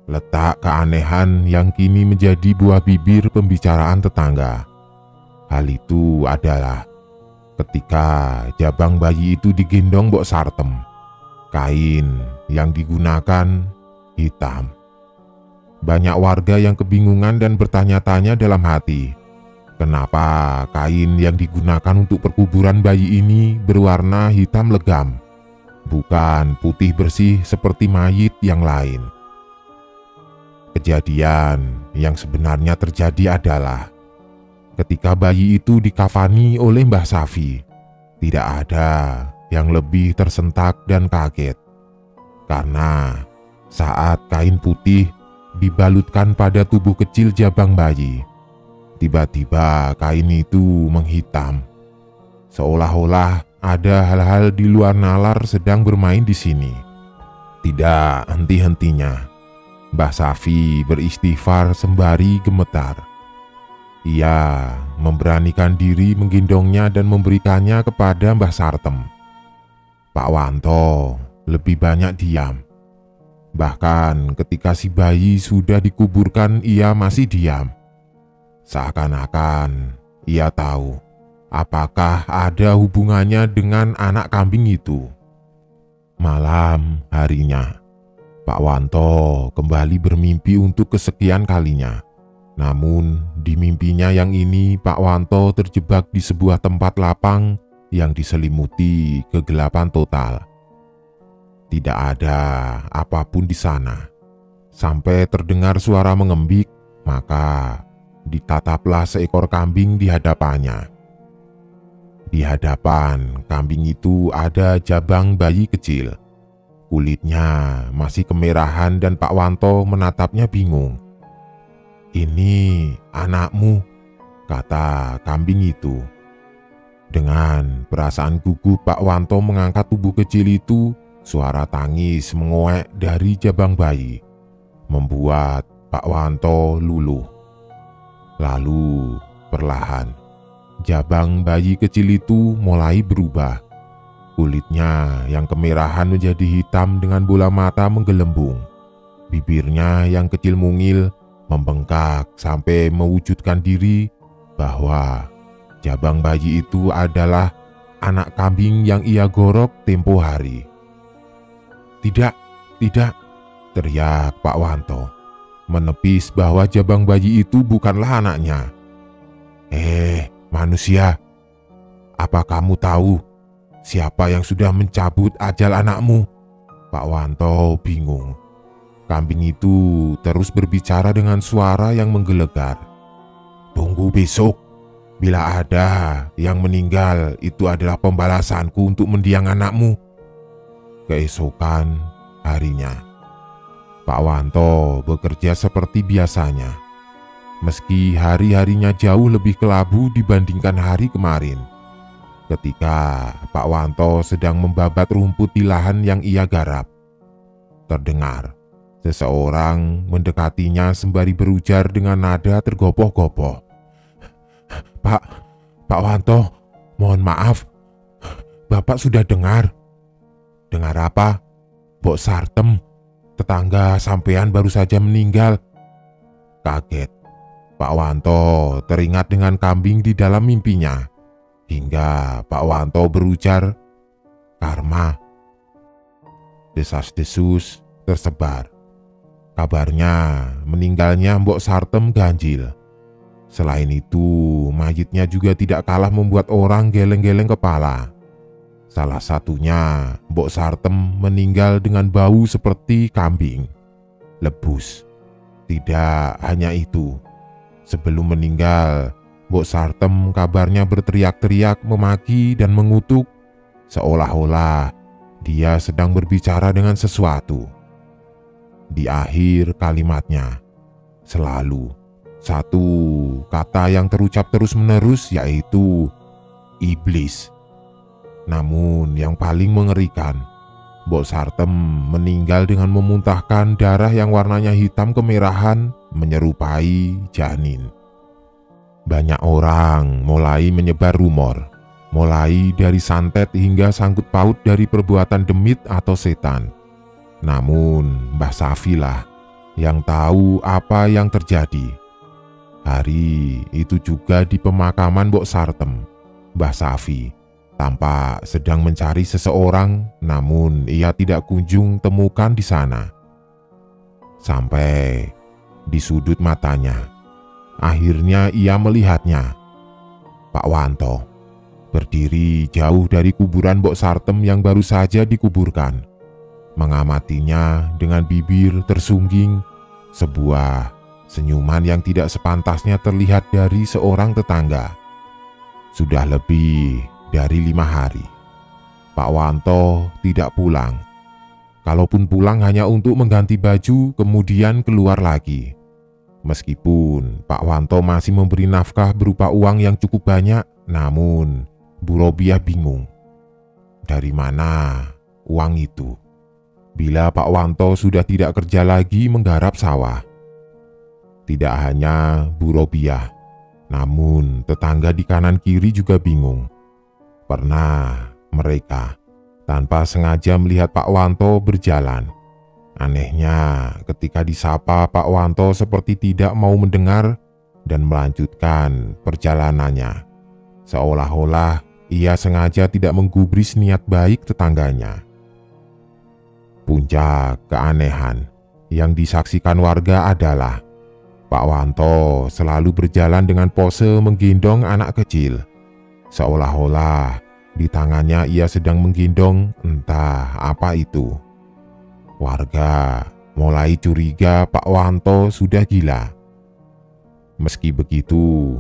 letak keanehan yang kini menjadi buah bibir pembicaraan tetangga. Hal itu adalah ketika jabang bayi itu digendong Mbok Sartem, kain yang digunakan hitam. Banyak warga yang kebingungan dan bertanya-tanya dalam hati, kenapa kain yang digunakan untuk perkuburan bayi ini berwarna hitam legam, bukan putih bersih seperti mayit yang lain. Kejadian yang sebenarnya terjadi adalah ketika bayi itu dikafani oleh Mbah Safi, tidak ada yang lebih tersentak dan kaget. Karena saat kain putih dibalutkan pada tubuh kecil jabang bayi, tiba-tiba kain itu menghitam. Seolah-olah ada hal-hal di luar nalar sedang bermain di sini. Tidak henti-hentinya, Mbah Safi beristighfar sembari gemetar. Ia memberanikan diri menggendongnya dan memberikannya kepada Mbah Sartem. Pak Wanto lebih banyak diam. Bahkan ketika si bayi sudah dikuburkan, ia masih diam. Seakan-akan ia tahu apakah ada hubungannya dengan anak kambing itu. Malam harinya, Pak Wanto kembali bermimpi untuk kesekian kalinya. Namun di mimpinya yang ini, Pak Wanto terjebak di sebuah tempat lapang yang diselimuti kegelapan total. Tidak ada apapun di sana. Sampai terdengar suara mengembik, maka ditataplah seekor kambing di hadapannya. Di hadapan kambing itu ada jabang bayi kecil. Kulitnya masih kemerahan dan Pak Wanto menatapnya bingung. "Ini anakmu," kata kambing itu. Dengan perasaan gugup Pak Wanto mengangkat tubuh kecil itu. Suara tangis mengoek dari jabang bayi membuat Pak Wanto luluh. Lalu perlahan jabang bayi kecil itu mulai berubah. Kulitnya yang kemerahan menjadi hitam dengan bola mata menggelembung. Bibirnya yang kecil mungil membengkak sampai mewujudkan diri bahwa jabang bayi itu adalah anak kambing yang ia gorok tempo hari. "Tidak, tidak," teriak Pak Wanto, menepis bahwa jabang bayi itu bukanlah anaknya. Manusia, apa kamu tahu siapa yang sudah mencabut ajal anakmu?" Pak Wanto bingung. Kambing itu terus berbicara dengan suara yang menggelegar. Tunggu besok. Bila ada yang meninggal, itu adalah pembalasanku untuk mendiang anakmu. Keesokan harinya, Pak Wanto bekerja seperti biasanya. Meski hari-harinya jauh lebih kelabu dibandingkan hari kemarin. Ketika Pak Wanto sedang membabat rumput di lahan yang ia garap, terdengar seseorang mendekatinya sembari berujar dengan nada tergopoh-gopoh. Pak Wanto, mohon maaf. Bapak sudah dengar. Dengar apa? Mbok Sartem, tetangga sampean baru saja meninggal. Kaget, Pak Wanto teringat dengan kambing di dalam mimpinya. Hingga Pak Wanto berujar, "Karma." Desas-desus tersebar. Kabarnya meninggalnya Mbok Sartem ganjil. Selain itu, mayitnya juga tidak kalah membuat orang geleng-geleng kepala. Salah satunya, Mbok Sartem meninggal dengan bau seperti kambing, lebus. Tidak hanya itu, sebelum meninggal, Mbok Sartem kabarnya berteriak-teriak, memaki dan mengutuk, seolah-olah dia sedang berbicara dengan sesuatu. Di akhir kalimatnya, selalu satu kata yang terucap terus-menerus, yaitu iblis. Namun yang paling mengerikan, Mbok Sartem meninggal dengan memuntahkan darah yang warnanya hitam kemerahan menyerupai janin. Banyak orang mulai menyebar rumor, mulai dari santet hingga sangkut paut dari perbuatan demit atau setan. Namun Mbah Safi lah yang tahu apa yang terjadi. Hari itu juga di pemakaman Mbok Sartem, Mbah Safi tampak sedang mencari seseorang, namun ia tidak kunjung temukan di sana. Sampai di sudut matanya, akhirnya ia melihatnya. Pak Wanto berdiri jauh dari kuburan Mbok Sartem yang baru saja dikuburkan, mengamatinya dengan bibir tersungging, sebuah senyuman yang tidak sepantasnya terlihat dari seorang tetangga. Sudah lebih dari 5 hari, Pak Wanto tidak pulang. Kalaupun pulang hanya untuk mengganti baju kemudian keluar lagi. Meskipun Pak Wanto masih memberi nafkah berupa uang yang cukup banyak, namun Bu Robiah bingung. Dari mana uang itu? Bila Pak Wanto sudah tidak kerja lagi menggarap sawah. Tidak hanya Bu Robiah, namun tetangga di kanan kiri juga bingung. Pernah mereka tanpa sengaja melihat Pak Wanto berjalan. Anehnya, ketika disapa, Pak Wanto seperti tidak mau mendengar dan melanjutkan perjalanannya. Seolah-olah ia sengaja tidak menggubris niat baik tetangganya. Puncak keanehan yang disaksikan warga adalah Pak Wanto selalu berjalan dengan pose menggendong anak kecil. Seolah-olah di tangannya ia sedang menggendong entah apa itu. Warga mulai curiga Pak Wanto sudah gila. Meski begitu,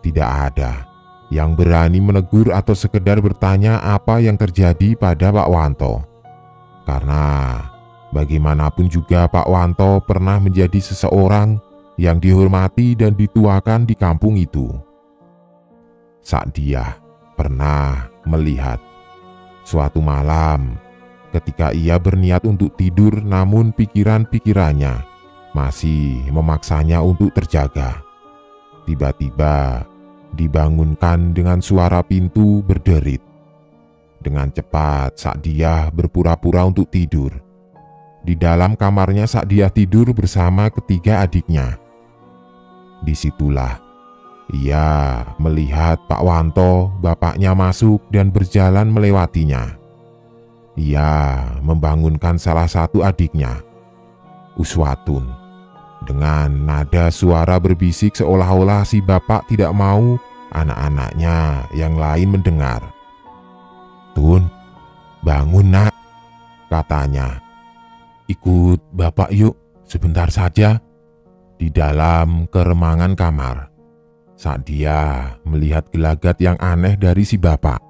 tidak ada yang berani menegur atau sekedar bertanya apa yang terjadi pada Pak Wanto. Karena bagaimanapun juga Pak Wanto pernah menjadi seseorang yang dihormati dan dituakan di kampung itu. Sakdiah pernah melihat suatu malam ketika ia berniat untuk tidur, namun pikiran-pikirannya masih memaksanya untuk terjaga. Tiba-tiba dibangunkan dengan suara pintu berderit. Dengan cepat Sakdiah berpura-pura untuk tidur. Di dalam kamarnya Sakdiah tidur bersama ketiga adiknya. Disitulah ia melihat Pak Wanto, bapaknya, masuk dan berjalan melewatinya. Ia membangunkan salah satu adiknya, Uswatun, dengan nada suara berbisik seolah-olah si bapak tidak mau anak-anaknya yang lain mendengar. "Tun, bangun nak," katanya. "Ikut bapak yuk, sebentar saja." Di dalam keremangan kamar, Sa'diyah melihat gelagat yang aneh dari si bapak.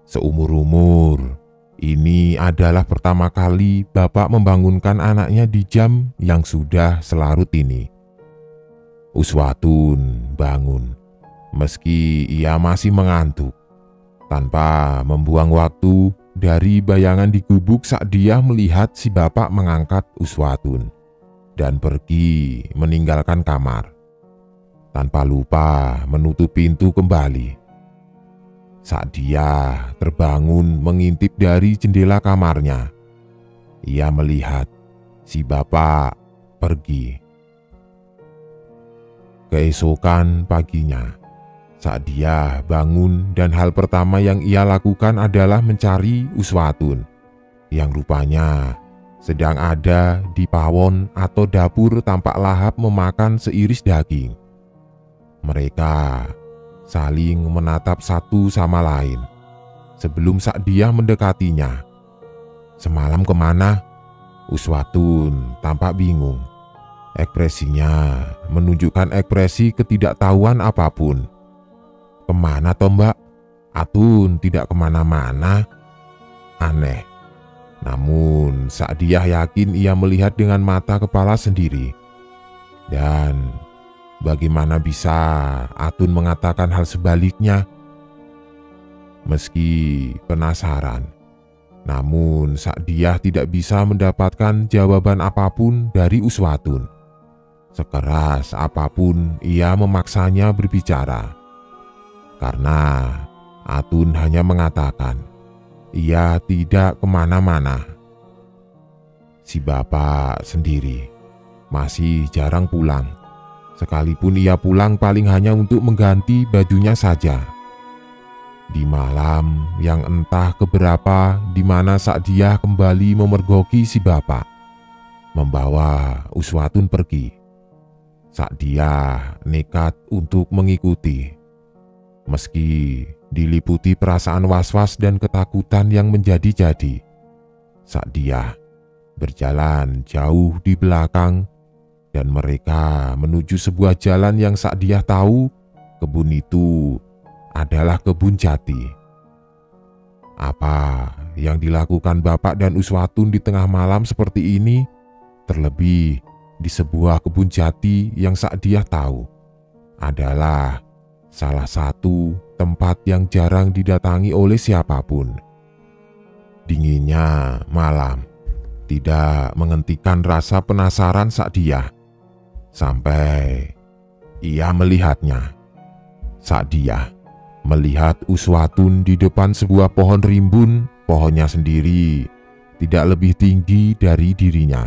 Seumur-umur, ini adalah pertama kali bapak membangunkan anaknya di jam yang sudah selarut ini. Uswatun bangun, meski ia masih mengantuk. Tanpa membuang waktu, dari bayangan di gubuk Sa'diyah melihat si bapak mengangkat Uswatun dan pergi meninggalkan kamar. Tanpa lupa menutup pintu kembali. Sa'diyah terbangun mengintip dari jendela kamarnya. Ia melihat si bapak pergi. Keesokan paginya, Sa'diyah bangun dan hal pertama yang ia lakukan adalah mencari Uswatun yang rupanya sedang ada di pawon atau dapur tampak lahap memakan seiris daging. Mereka saling menatap satu sama lain sebelum Sa'diyah mendekatinya. "Semalam kemana?" Uswatun tampak bingung. Ekspresinya menunjukkan ekspresi ketidaktahuan apapun. "Kemana toh mbak? Atun tidak kemana-mana." Aneh. Namun Sa'diyah yakin ia melihat dengan mata kepala sendiri. Dan bagaimana bisa Atun mengatakan hal sebaliknya? Meski penasaran, namun Sa'diyah tidak bisa mendapatkan jawaban apapun dari Uswatun. Sekeras apapun ia memaksanya berbicara. Karena Atun hanya mengatakan, ia tidak kemana-mana. Si bapak sendiri masih jarang pulang. Sekalipun ia pulang paling hanya untuk mengganti bajunya saja. Di malam yang entah keberapa di mana Sa'diyah kembali memergoki si bapak, membawa Uswatun pergi. Sa'diyah nekat untuk mengikuti. Meski diliputi perasaan was-was dan ketakutan yang menjadi-jadi, Sa'diyah berjalan jauh di belakang dan mereka menuju sebuah jalan yang Sa'diyah tahu kebun itu adalah kebun jati. Apa yang dilakukan bapak dan Uswatun di tengah malam seperti ini, terlebih di sebuah kebun jati yang Sa'diyah tahu adalah salah satu tempat yang jarang didatangi oleh siapapun. Dinginnya malam tidak menghentikan rasa penasaran Sa'diyah sampai ia melihatnya. Sa'diyah melihat Uswatun di depan sebuah pohon rimbun. Pohonnya sendiri tidak lebih tinggi dari dirinya.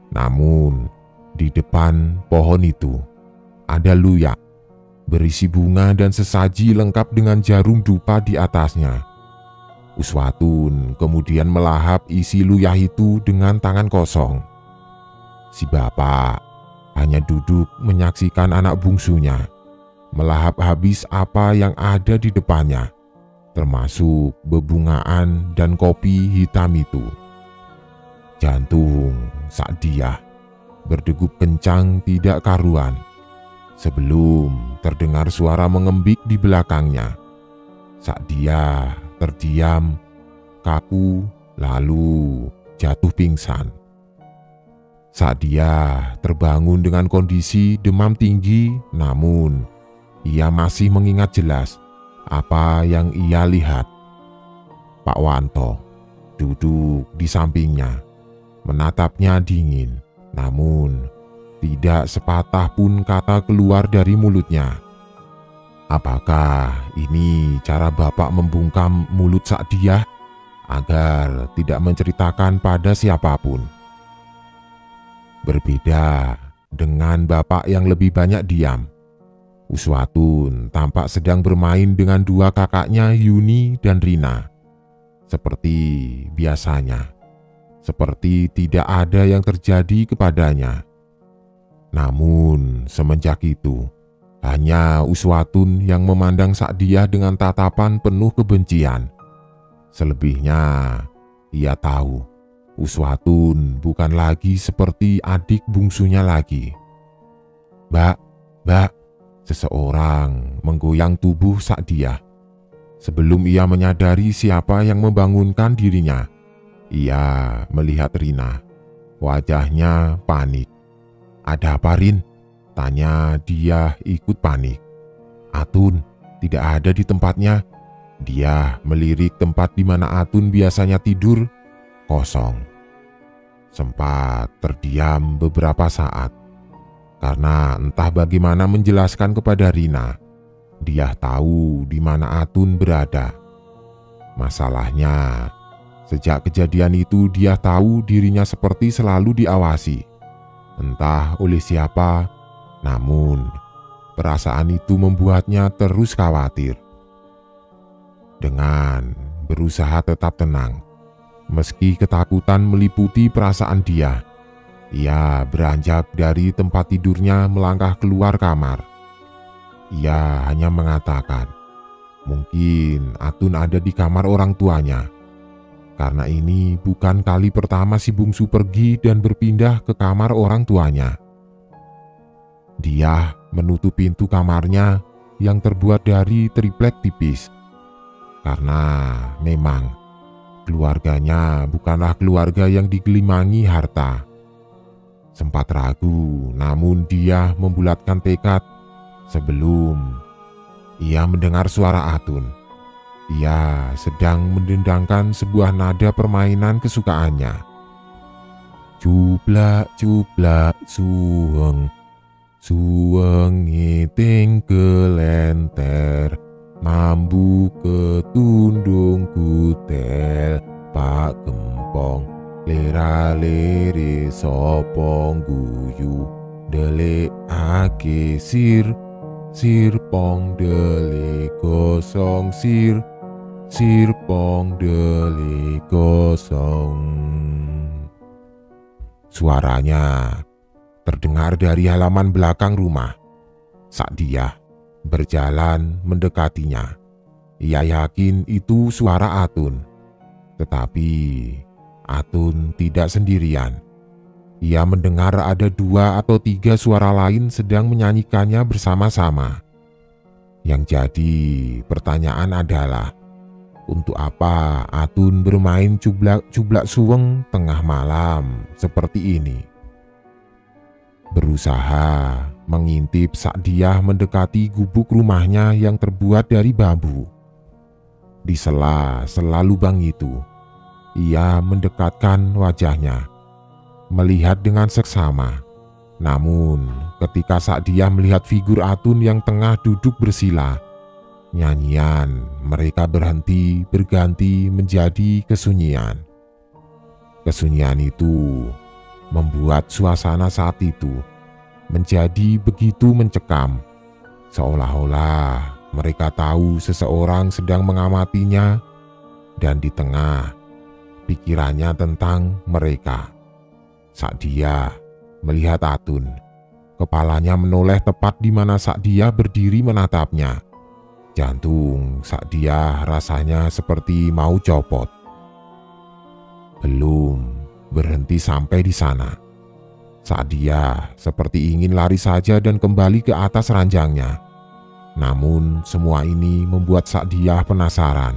Namun di depan pohon itu ada luyak berisi bunga dan sesaji lengkap dengan jarum dupa di atasnya. Uswatun kemudian melahap isi luyah itu dengan tangan kosong. Si bapak hanya duduk menyaksikan anak bungsunya melahap habis apa yang ada di depannya, termasuk bebungaan dan kopi hitam itu. Jantung Sa'diyah berdegup kencang tidak karuan sebelum terdengar suara mengembik di belakangnya. Sa'diyah terdiam, kaku, lalu jatuh pingsan. Sa'diyah terbangun dengan kondisi demam tinggi, namun ia masih mengingat jelas apa yang ia lihat. Pak Wanto duduk di sampingnya, menatapnya dingin, namun tidak sepatah pun kata keluar dari mulutnya. Apakah ini cara bapak membungkam mulut Sa'diyah agar tidak menceritakan pada siapapun? Berbeda dengan bapak yang lebih banyak diam, Uswatun tampak sedang bermain dengan dua kakaknya Yuni dan Rina. Seperti biasanya, seperti tidak ada yang terjadi kepadanya. Namun semenjak itu, hanya Uswatun yang memandang Sa'diyah dengan tatapan penuh kebencian. Selebihnya, ia tahu Uswatun bukan lagi seperti adik bungsunya lagi. Mbak, Seseorang menggoyang tubuh Sa'diyah. Sebelum ia menyadari siapa yang membangunkan dirinya, ia melihat Rina. Wajahnya panik. "Ada apa, Rin?" tanya dia ikut panik. "Atun tidak ada di tempatnya." Dia melirik tempat di mana Atun biasanya tidur, kosong. Sempat terdiam beberapa saat, karena entah bagaimana menjelaskan kepada Rina. Dia tahu di mana Atun berada. Masalahnya, sejak kejadian itu dia tahu dirinya seperti selalu diawasi. Entah oleh siapa, namun perasaan itu membuatnya terus khawatir. Dengan berusaha tetap tenang, meski ketakutan meliputi perasaan dia, ia beranjak dari tempat tidurnya melangkah keluar kamar. Ia hanya mengatakan, mungkin Atun ada di kamar orang tuanya. Karena ini bukan kali pertama si bungsu pergi dan berpindah ke kamar orang tuanya. Dia menutup pintu kamarnya yang terbuat dari triplek tipis. Karena memang keluarganya bukanlah keluarga yang digelimangi harta. Sempat ragu, namun dia membulatkan tekad sebelum ia mendengar suara Atun. Ia sedang mendendangkan sebuah nada permainan kesukaannya. "Cublak cublak suweng, suweng ngiting kelenter, mambu ketundung kutel, Pak Gempong lera lere sopong guyu, delik ake sir, sirpong delik gosong sir, sirpong delik gosong." Suaranya terdengar dari halaman belakang rumah. Sa'diyah berjalan mendekatinya. Ia yakin itu suara Atun. Tetapi Atun tidak sendirian. Ia mendengar ada 2 atau 3 suara lain sedang menyanyikannya bersama-sama. Yang jadi pertanyaan adalah, untuk apa Atun bermain cublak-cublak suweng tengah malam seperti ini? Berusaha mengintip Sa'diyah mendekati gubuk rumahnya yang terbuat dari bambu. Di sela-sela lubang itu, ia mendekatkan wajahnya, melihat dengan seksama. Namun ketika Sa'diyah melihat figur Atun yang tengah duduk bersila, nyanyian mereka berganti menjadi kesunyian. Kesunyian itu membuat suasana saat itu menjadi begitu mencekam, seolah-olah mereka tahu seseorang sedang mengamatinya dan di tengah pikirannya tentang mereka. Sa'diyah melihat Atun. Kepalanya menoleh tepat di mana Sa'diyah berdiri menatapnya. Jantung Sa'diyah rasanya seperti mau copot. Belum berhenti sampai di sana, Sa'diyah seperti ingin lari saja dan kembali ke atas ranjangnya. Namun semua ini membuat Sa'diyah penasaran,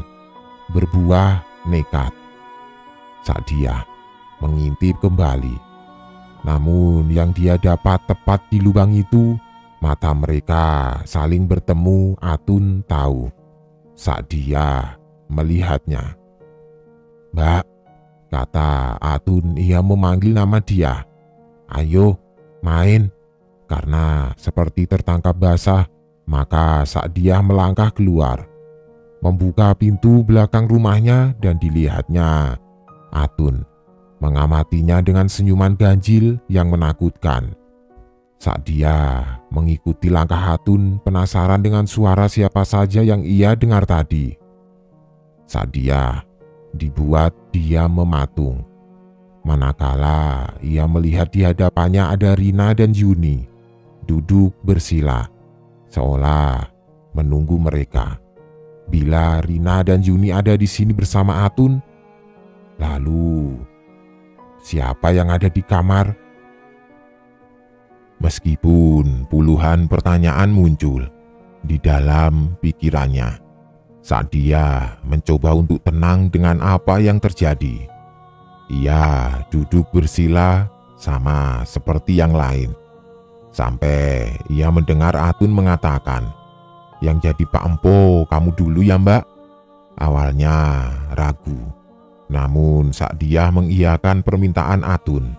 berbuah nekat. Sa'diyah mengintip kembali. Namun yang dia dapat tepat di lubang itu, mata mereka saling bertemu. Atun tahu Sa'diyah melihatnya. "Mbak," kata Atun. Ia memanggil nama dia. "Ayo main." Karena seperti tertangkap basah, maka Sa'diyah melangkah keluar, membuka pintu belakang rumahnya dan dilihatnya Atun mengamatinya dengan senyuman ganjil yang menakutkan. Sa'diyah mengikuti langkah Atun, penasaran dengan suara siapa saja yang ia dengar tadi. Sa'diyah dibuat diam mematung, manakala ia melihat di hadapannya ada Rina dan Yuni duduk bersila, seolah menunggu mereka. Bila Rina dan Yuni ada di sini bersama Atun, lalu siapa yang ada di kamar? Meskipun puluhan pertanyaan muncul di dalam pikirannya saat dia mencoba untuk tenang dengan apa yang terjadi. Ia duduk bersila sama seperti yang lain, sampai ia mendengar Atun mengatakan, "Yang jadi Pak Empo kamu dulu ya Mbak?" Awalnya ragu, namun saat dia mengiyakan permintaan Atun,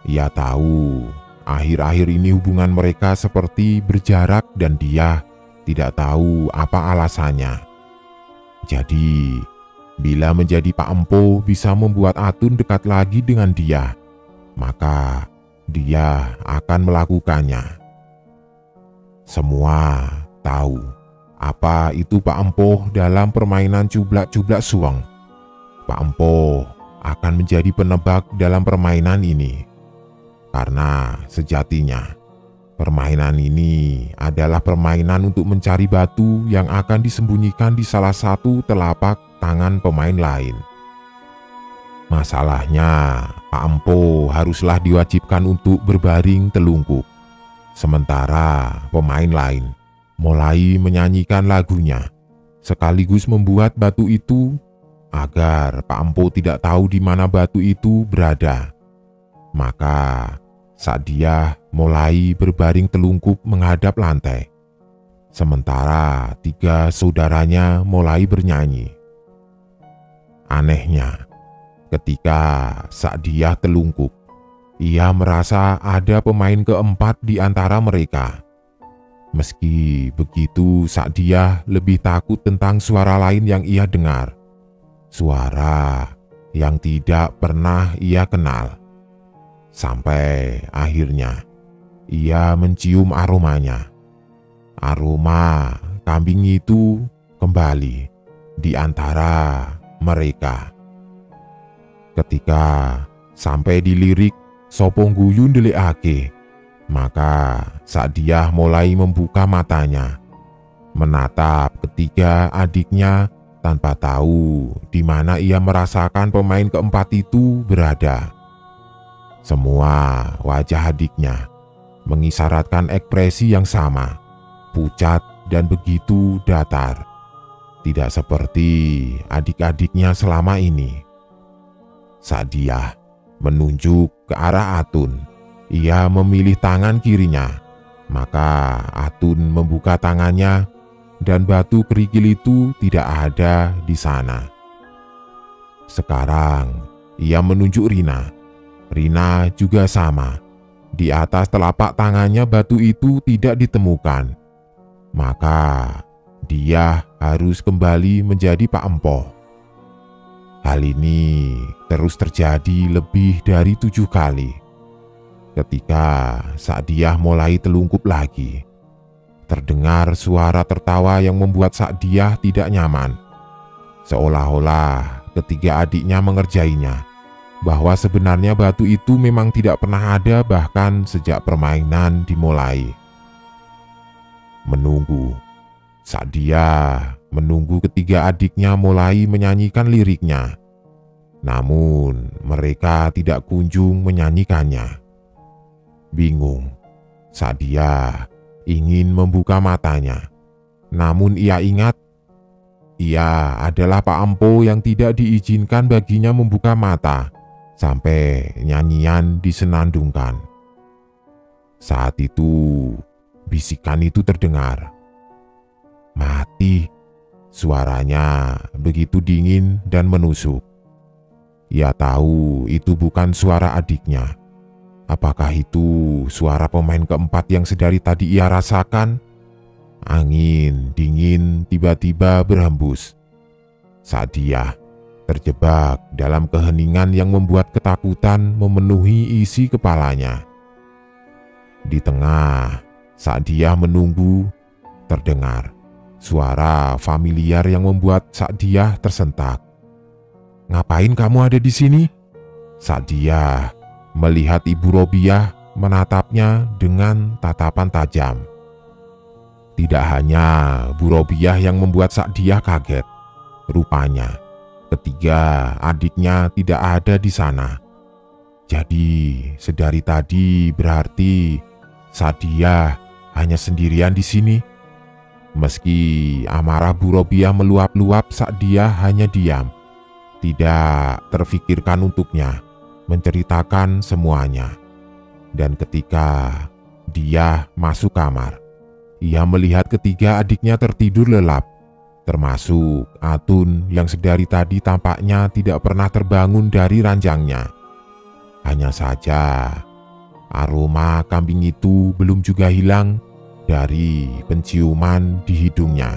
ia tahu akhir-akhir ini hubungan mereka seperti berjarak dan dia tidak tahu apa alasannya. Jadi, bila menjadi Pak Empo bisa membuat Atun dekat lagi dengan dia, maka dia akan melakukannya. Semua tahu apa itu Pak Empo dalam permainan cublak-cublak suweng. Pak Empo akan menjadi penebak dalam permainan ini. Karena sejatinya, permainan ini adalah permainan untuk mencari batu yang akan disembunyikan di salah satu telapak tangan pemain lain. Masalahnya, Pak Empo haruslah diwajibkan untuk berbaring telungkup. Sementara pemain lain mulai menyanyikan lagunya, sekaligus membuat batu itu agar Pak Empo tidak tahu di mana batu itu berada. Maka saat dia mulai berbaring telungkup menghadap lantai, sementara 3 saudaranya mulai bernyanyi. Anehnya, ketika saat dia telungkup, ia merasa ada pemain keempat di antara mereka. Meski begitu, saat dia lebih takut tentang suara lain yang ia dengar. Suara yang tidak pernah ia kenal. Sampai akhirnya ia mencium aromanya. Aroma kambing itu kembali di antara mereka. Ketika sampai di lirik Sopong Guyun Delikake, maka saat dia mulai membuka matanya, menatap ketiga adiknya tanpa tahu di mana ia merasakan pemain keempat itu berada. Semua wajah adiknya mengisyaratkan ekspresi yang sama, pucat dan begitu datar. Tidak seperti adik-adiknya selama ini. Saat dia menunjuk ke arah Atun, ia memilih tangan kirinya. Maka Atun membuka tangannya dan batu kerikil itu tidak ada di sana. Sekarang ia menunjuk Rina. Rina juga sama. Di atas telapak tangannya batu itu tidak ditemukan. Maka dia harus kembali menjadi Pak Empo. Hal ini terus terjadi lebih dari 7 kali. Ketika saat dia mulai telungkup lagi, terdengar suara tertawa yang membuat saat dia tidak nyaman. Seolah-olah ketiga adiknya mengerjainya, bahwa sebenarnya batu itu memang tidak pernah ada bahkan sejak permainan dimulai. Menunggu. Saat dia menunggu ketiga adiknya mulai menyanyikan liriknya, namun mereka tidak kunjung menyanyikannya. Bingung saat dia ingin membuka matanya, namun ia ingat ia adalah Pak Empo yang tidak diizinkan baginya membuka mata sampai nyanyian disenandungkan. Saat itu, bisikan itu terdengar. Mati. Suaranya begitu dingin dan menusuk. Ia tahu itu bukan suara adiknya. Apakah itu suara pemain keempat yang sedari tadi ia rasakan? Angin dingin tiba-tiba berhembus. Saat dia terjebak dalam keheningan yang membuat ketakutan memenuhi isi kepalanya. Di tengah, saat dia menunggu, terdengar suara familiar yang membuat saat dia tersentak. "Ngapain kamu ada di sini?" Saat dia melihat Ibu Robiah menatapnya dengan tatapan tajam. Tidak hanya Bu Robiah yang membuat saat dia kaget. Rupanya ketiga adiknya tidak ada di sana. Jadi sedari tadi berarti saat dia hanya sendirian di sini? Meski amarah Bu Robiah meluap-luap saat dia hanya diam, tidak terfikirkan untuknya menceritakan semuanya. Dan ketika dia masuk kamar, ia melihat ketiga adiknya tertidur lelap, termasuk Atun yang sedari tadi tampaknya tidak pernah terbangun dari ranjangnya. Hanya saja aroma kambing itu belum juga hilang dari penciuman di hidungnya.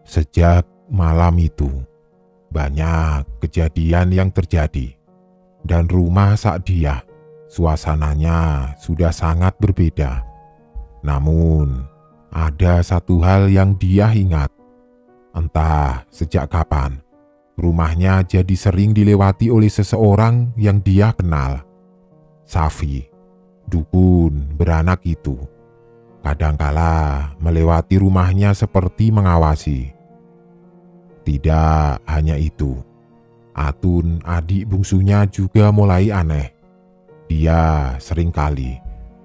Sejak malam itu, banyak kejadian yang terjadi, dan rumah Sa'diyah suasananya sudah sangat berbeda. Namun, ada satu hal yang dia ingat. Entah sejak kapan, rumahnya jadi sering dilewati oleh seseorang yang dia kenal. Safi, dukun beranak itu, kadangkala melewati rumahnya seperti mengawasi. Tidak hanya itu, Atun, adik bungsunya, juga mulai aneh. Dia seringkali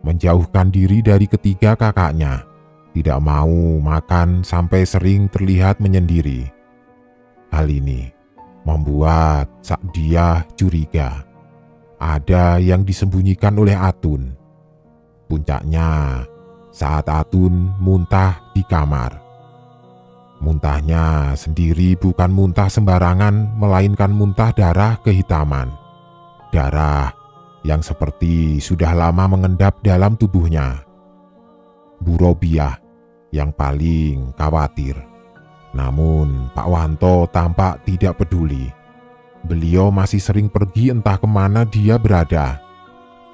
menjauhkan diri dari ketiga kakaknya, tidak mau makan sampai sering terlihat menyendiri. Hal ini membuat Sa'diyah curiga. Ada yang disembunyikan oleh Atun. Puncaknya saat Atun muntah di kamar. Muntahnya sendiri bukan muntah sembarangan, melainkan muntah darah kehitaman. Darah yang seperti sudah lama mengendap dalam tubuhnya. Bu Robiah yang paling khawatir. Namun Pak Wanto tampak tidak peduli. Beliau masih sering pergi entah kemana dia berada.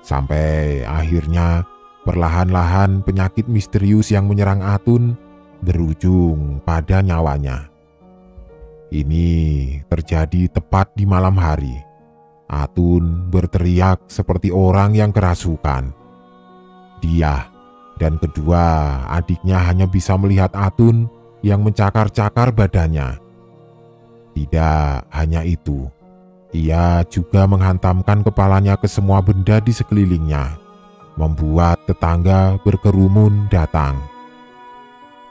Sampai akhirnya perlahan-lahan penyakit misterius yang menyerang Atun berujung pada nyawanya. Ini terjadi tepat di malam hari. Atun berteriak seperti orang yang kerasukan. Dia dan kedua adiknya hanya bisa melihat Atun yang mencakar-cakar badannya. Tidak hanya itu, ia juga menghantamkan kepalanya ke semua benda di sekelilingnya, membuat tetangga berkerumun datang.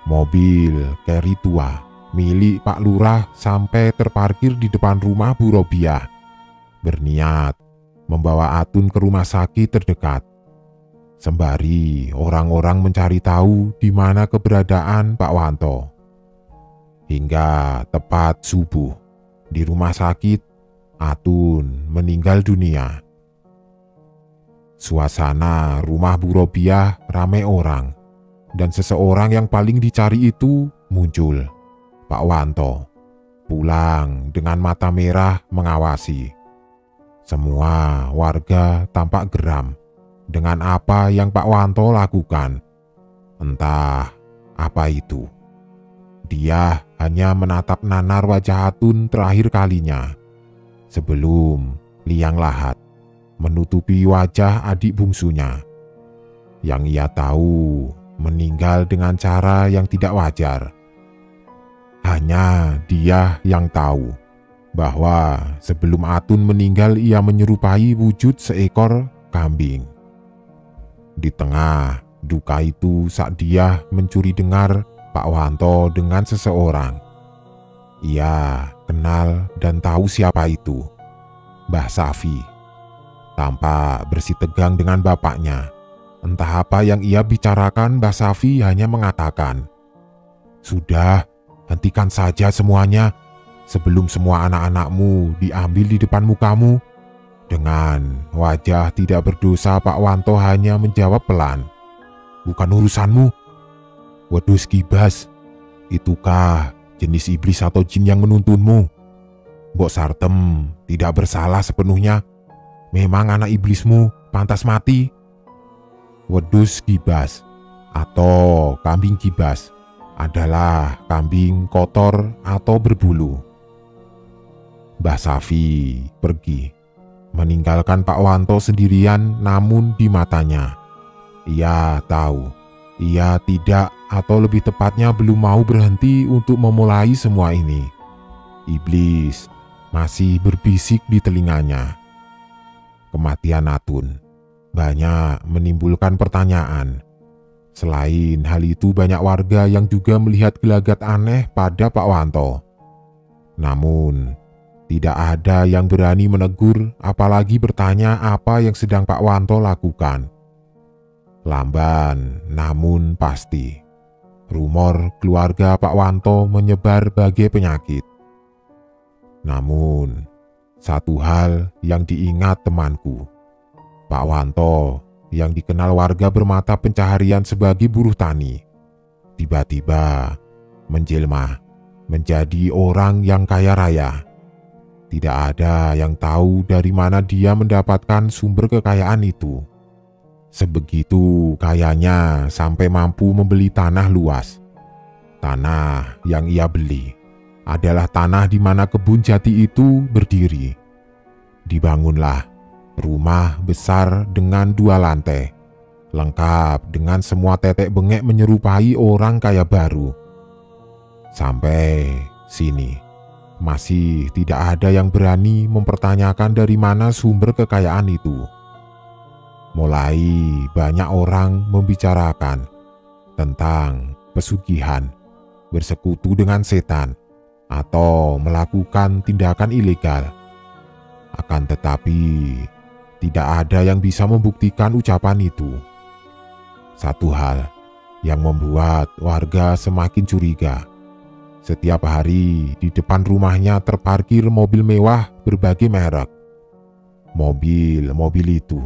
Mobil Carry tua milik Pak Lurah sampai terparkir di depan rumah Bu Robiah, berniat membawa Atun ke rumah sakit terdekat. Sembari orang-orang mencari tahu di mana keberadaan Pak Wanto. Hingga tepat subuh di rumah sakit, Atun meninggal dunia. Suasana rumah Bu Robiah ramai orang, dan seseorang yang paling dicari itu muncul. Pak Wanto pulang dengan mata merah mengawasi. Semua warga tampak geram dengan apa yang Pak Wanto lakukan. Entah apa itu. Dia hanya menatap nanar wajah Atun terakhir kalinya sebelum liang lahat menutupi wajah adik bungsunya yang ia tahu meninggal dengan cara yang tidak wajar. Hanya dia yang tahu bahwa sebelum Atun meninggal ia menyerupai wujud seekor kambing. Di tengah duka itu saat dia mencuri dengar Pak Wanto dengan seseorang. Ia kenal dan tahu siapa itu. Mbah Safi. Tampak bersitegang dengan bapaknya. Entah apa yang ia bicarakan, Mbah Safi hanya mengatakan, "Sudah, hentikan saja semuanya sebelum semua anak-anakmu diambil di depan mukamu." Dengan wajah tidak berdosa, Pak Wanto hanya menjawab pelan, "Bukan urusanmu." "Wedus Kibas, itukah jenis iblis atau jin yang menuntunmu? Mbok Sartem tidak bersalah sepenuhnya. Memang anak iblismu pantas mati." wedhus gibas atau kambing gibas adalah kambing kotor atau berbulu. Mbah Safi pergi, meninggalkan Pak Wanto sendirian. Namun di matanya, ia tahu ia tidak, atau lebih tepatnya belum mau berhenti untuk memulai semua ini. Iblis masih berbisik di telinganya. Kematian Atun banyak menimbulkan pertanyaan. Selain hal itu, banyak warga yang juga melihat gelagat aneh pada Pak Wanto. Namun, tidak ada yang berani menegur, apalagi bertanya apa yang sedang Pak Wanto lakukan. Lamban namun pasti, rumor keluarga Pak Wanto menyebar bagai penyakit. Namun, satu hal yang diingat temanku, Pak Wanto yang dikenal warga bermata pencaharian sebagai buruh tani, tiba-tiba menjelma menjadi orang yang kaya raya. Tidak ada yang tahu dari mana dia mendapatkan sumber kekayaan itu. Sebegitu kayanya sampai mampu membeli tanah luas. Tanah yang ia beli adalah tanah di mana kebun jati itu berdiri. Dibangunlah rumah besar dengan 2 lantai, lengkap dengan semua tetek bengek menyerupai orang kaya baru. Sampai sini, masih tidak ada yang berani mempertanyakan dari mana sumber kekayaan itu. Mulai banyak orang membicarakan tentang pesugihan, bersekutu dengan setan, atau melakukan tindakan ilegal. Akan tetapi, tidak ada yang bisa membuktikan ucapan itu. Satu hal yang membuat warga semakin curiga. Setiap hari di depan rumahnya terparkir mobil mewah berbagai merek. Mobil-mobil itu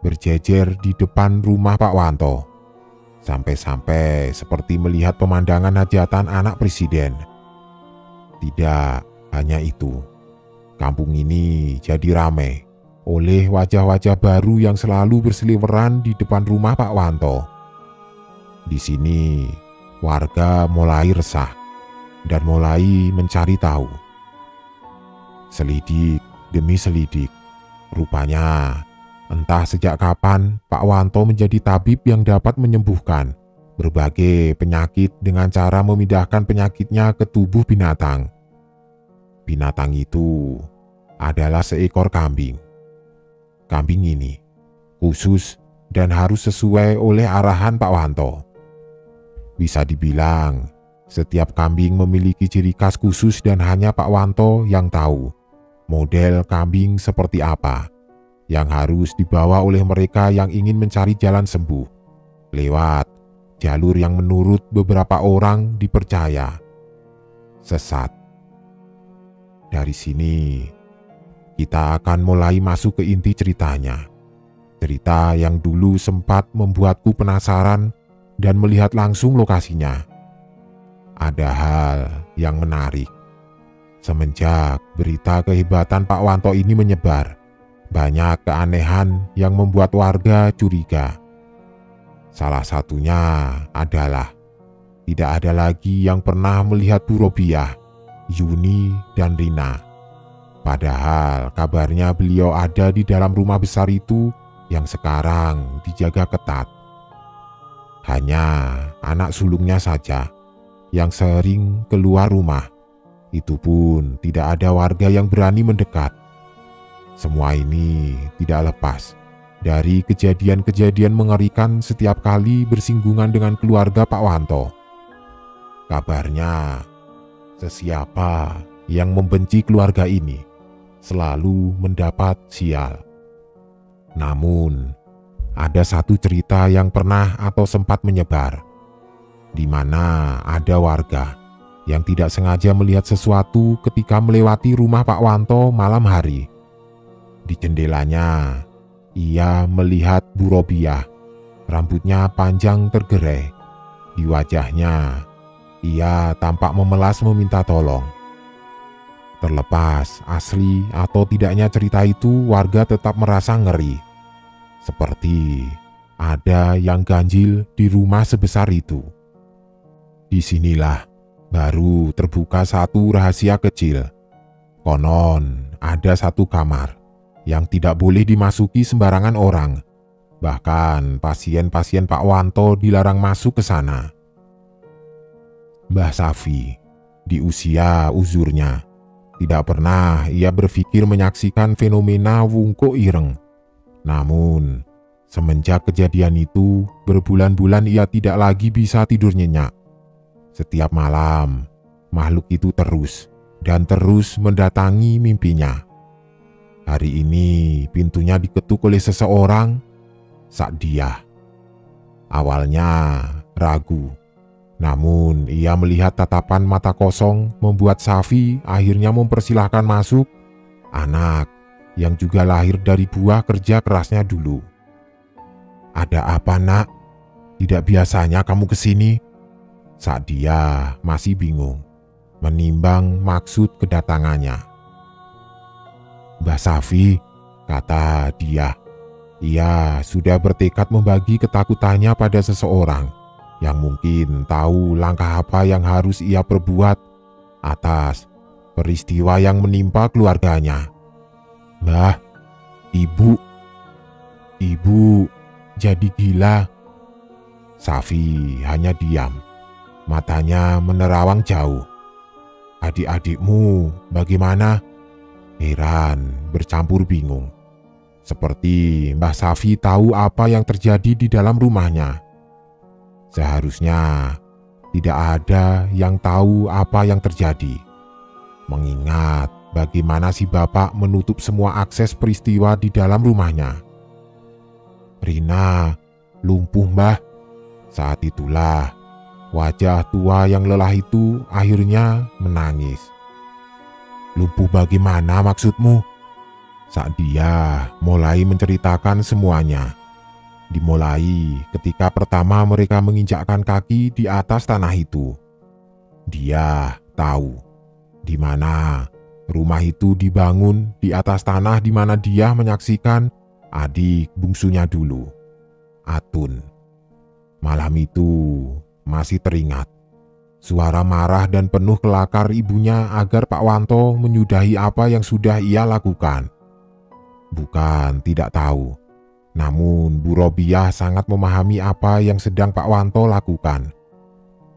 berjejer di depan rumah Pak Wanto. Sampai-sampai seperti melihat pemandangan hajatan anak presiden. Tidak hanya itu, kampung ini jadi ramai oleh wajah-wajah baru yang selalu berseliweran di depan rumah Pak Wanto. Di sini, warga mulai resah dan mulai mencari tahu. Selidik demi selidik, rupanya entah sejak kapan Pak Wanto menjadi tabib yang dapat menyembuhkan berbagai penyakit dengan cara memindahkan penyakitnya ke tubuh binatang. Binatang itu adalah seekor kambing. Kambing ini khusus dan harus sesuai oleh arahan Pak Wanto. Bisa dibilang, setiap kambing memiliki ciri khas khusus dan hanya Pak Wanto yang tahu model kambing seperti apa yang harus dibawa oleh mereka yang ingin mencari jalan sembuh lewat jalur yang menurut beberapa orang dipercaya sesat. Dari sini, kita akan mulai masuk ke inti ceritanya. Cerita yang dulu sempat membuatku penasaran dan melihat langsung lokasinya. Ada hal yang menarik. Semenjak berita kehebatan Pak Wanto ini menyebar, banyak keanehan yang membuat warga curiga. Salah satunya adalah tidak ada lagi yang pernah melihat Bu Robiah, Yuni, dan Rina. Padahal kabarnya beliau ada di dalam rumah besar itu yang sekarang dijaga ketat. Hanya anak sulungnya saja yang sering keluar rumah. Itu pun tidak ada warga yang berani mendekat. Semua ini tidak lepas dari kejadian-kejadian mengerikan setiap kali bersinggungan dengan keluarga Pak Wanto. Kabarnya, sesiapa yang membenci keluarga ini selalu mendapat sial. Namun, ada satu cerita yang pernah atau sempat menyebar, di mana ada warga yang tidak sengaja melihat sesuatu ketika melewati rumah Pak Wanto malam hari. Di jendelanya, ia melihat Bu Robiah, rambutnya panjang tergerai. Di wajahnya, ia tampak memelas meminta tolong. Terlepas asli atau tidaknya cerita itu, warga tetap merasa ngeri. Seperti ada yang ganjil di rumah sebesar itu. Disinilah baru terbuka satu rahasia kecil. Konon ada satu kamar yang tidak boleh dimasuki sembarangan orang. Bahkan pasien-pasien Pak Wanto dilarang masuk ke sana. Mbah Safi, di usia uzurnya, tidak pernah ia berpikir menyaksikan fenomena wungkuk ireng. Namun, semenjak kejadian itu, berbulan-bulan ia tidak lagi bisa tidur nyenyak. Setiap malam, makhluk itu terus dan terus mendatangi mimpinya. Hari ini pintunya diketuk oleh seseorang, Sa'diyah. Awalnya ragu, namun ia melihat tatapan mata kosong membuat Safi akhirnya mempersilahkan masuk anak yang juga lahir dari buah kerja kerasnya dulu. "Ada apa, Nak? Tidak biasanya kamu kesini?" Sa'diyah masih bingung menimbang maksud kedatangannya. "Mbah Safi," kata dia, ia sudah bertekad membagi ketakutannya pada seseorang yang mungkin tahu langkah apa yang harus ia perbuat atas peristiwa yang menimpa keluarganya. "Mbah, ibu jadi gila." Safi hanya diam, matanya menerawang jauh. "Adik-adikmu bagaimana?" Heran bercampur bingung. Seperti Mbah Safi tahu apa yang terjadi di dalam rumahnya. Seharusnya tidak ada yang tahu apa yang terjadi, mengingat bagaimana si bapak menutup semua akses peristiwa di dalam rumahnya. "Rina lumpuh, Mbah." Saat itulah wajah tua yang lelah itu akhirnya menangis. "Lumpuh bagaimana maksudmu?" Sa'diyah mulai menceritakan semuanya. Dimulai ketika pertama mereka menginjakkan kaki di atas tanah itu. Dia tahu di mana rumah itu dibangun di atas tanah di mana dia menyaksikan adik bungsunya dulu, Atun. Malam itu masih teringat suara marah dan penuh kelakar ibunya agar Pak Wanto menyudahi apa yang sudah ia lakukan. Bukan tidak tahu, namun Bu Robiah sangat memahami apa yang sedang Pak Wanto lakukan.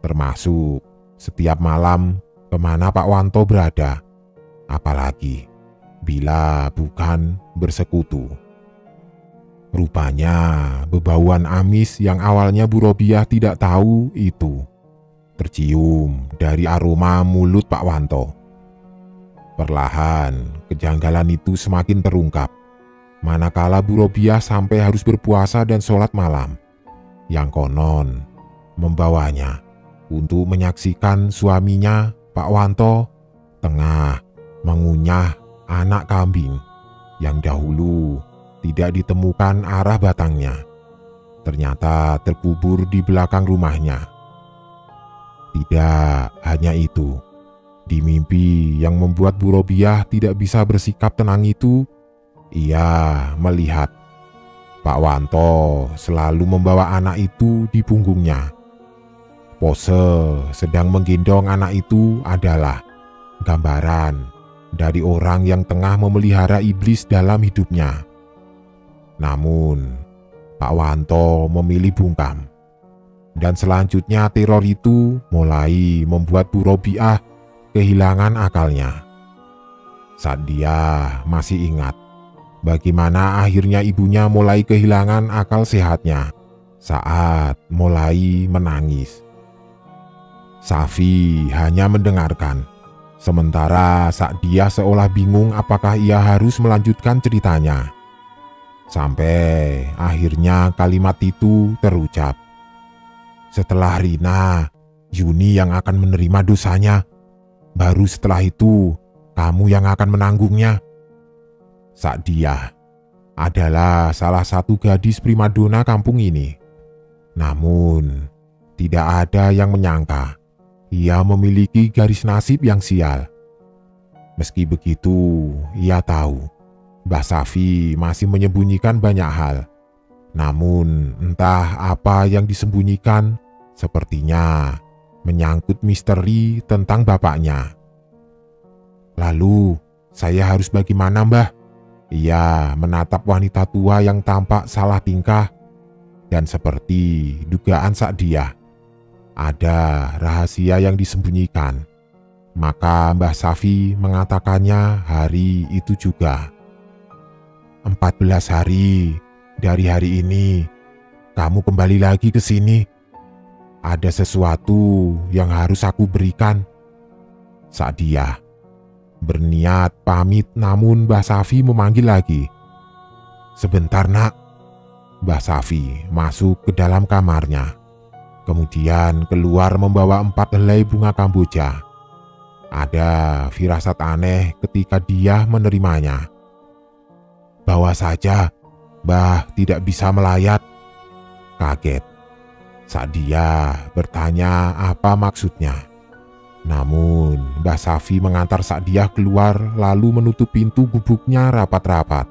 Termasuk setiap malam kemana Pak Wanto berada, apalagi bila bukan bersekutu. Rupanya bebauan amis yang awalnya Bu Robiah tidak tahu itu tercium dari aroma mulut Pak Wanto. Perlahan kejanggalan itu semakin terungkap manakala Bu Robiah sampai harus berpuasa dan sholat malam, yang konon membawanya untuk menyaksikan suaminya Pak Wanto tengah mengunyah anak kambing yang dahulu tidak ditemukan arah batangnya, ternyata terkubur di belakang rumahnya. Tidak hanya itu, di mimpi yang membuat Bu Robiah tidak bisa bersikap tenang itu, ia melihat Pak Wanto selalu membawa anak itu di punggungnya. Pose sedang menggendong anak itu adalah gambaran dari orang yang tengah memelihara iblis dalam hidupnya. Namun, Pak Wanto memilih bungkam. Dan selanjutnya teror itu mulai membuat Bu Robiah kehilangan akalnya. Saat dia masih ingat bagaimana akhirnya ibunya mulai kehilangan akal sehatnya saat mulai menangis. Safi hanya mendengarkan, sementara Sa'diyah seolah bingung apakah ia harus melanjutkan ceritanya. Sampai akhirnya kalimat itu terucap. "Setelah Rina, Yuni yang akan menerima dosanya. Baru setelah itu, kamu yang akan menanggungnya." Sa'diyah adalah salah satu gadis primadona kampung ini. Namun, tidak ada yang menyangka ia memiliki garis nasib yang sial. Meski begitu, ia tahu Mbah Safi masih menyembunyikan banyak hal. Namun entah apa yang disembunyikan, sepertinya menyangkut misteri tentang bapaknya. Lalu, saya harus bagaimana, Mbah? Ia menatap wanita tua yang tampak salah tingkah, dan seperti dugaan Sa'diyah, ada rahasia yang disembunyikan. Maka Mbah Safi mengatakannya hari itu juga. 14 hari dari hari ini, kamu kembali lagi ke sini. Ada sesuatu yang harus aku berikan. Sa'diyah berniat pamit, namun Mbah Safi memanggil lagi. Sebentar, Nak. Mbah Safi masuk ke dalam kamarnya. Kemudian keluar membawa 4 helai bunga kamboja. Ada firasat aneh ketika dia menerimanya. Bawa saja, Mbah tidak bisa melayat. Kaget. Sa'diyah bertanya apa maksudnya. Namun Mbah Safi mengantar Sa'diyah keluar lalu menutup pintu gubuknya rapat-rapat.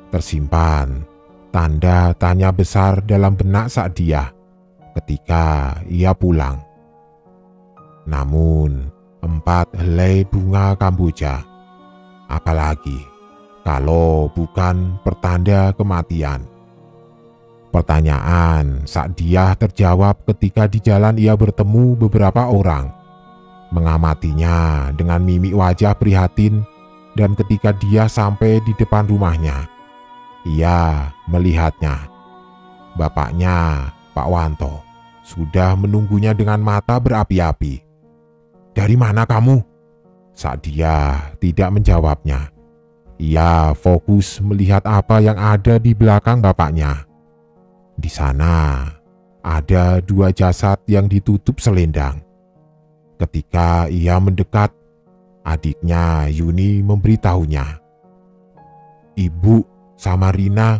Tersimpan tanda tanya besar dalam benak Sa'diyah ketika ia pulang. Namun 4 helai bunga kamboja, apalagi kalau bukan pertanda kematian? Pertanyaan Sa'diyah terjawab ketika di jalan ia bertemu beberapa orang. Mengamatinya dengan mimik wajah prihatin, dan ketika dia sampai di depan rumahnya, ia melihatnya. Bapaknya, Pak Wanto, sudah menunggunya dengan mata berapi-api. Dari mana kamu? Sa'diyah tidak menjawabnya. Ia fokus melihat apa yang ada di belakang bapaknya. Di sana ada 2 jasad yang ditutup selendang. Ketika ia mendekat, adiknya Yuni memberitahunya, Ibu sama Rina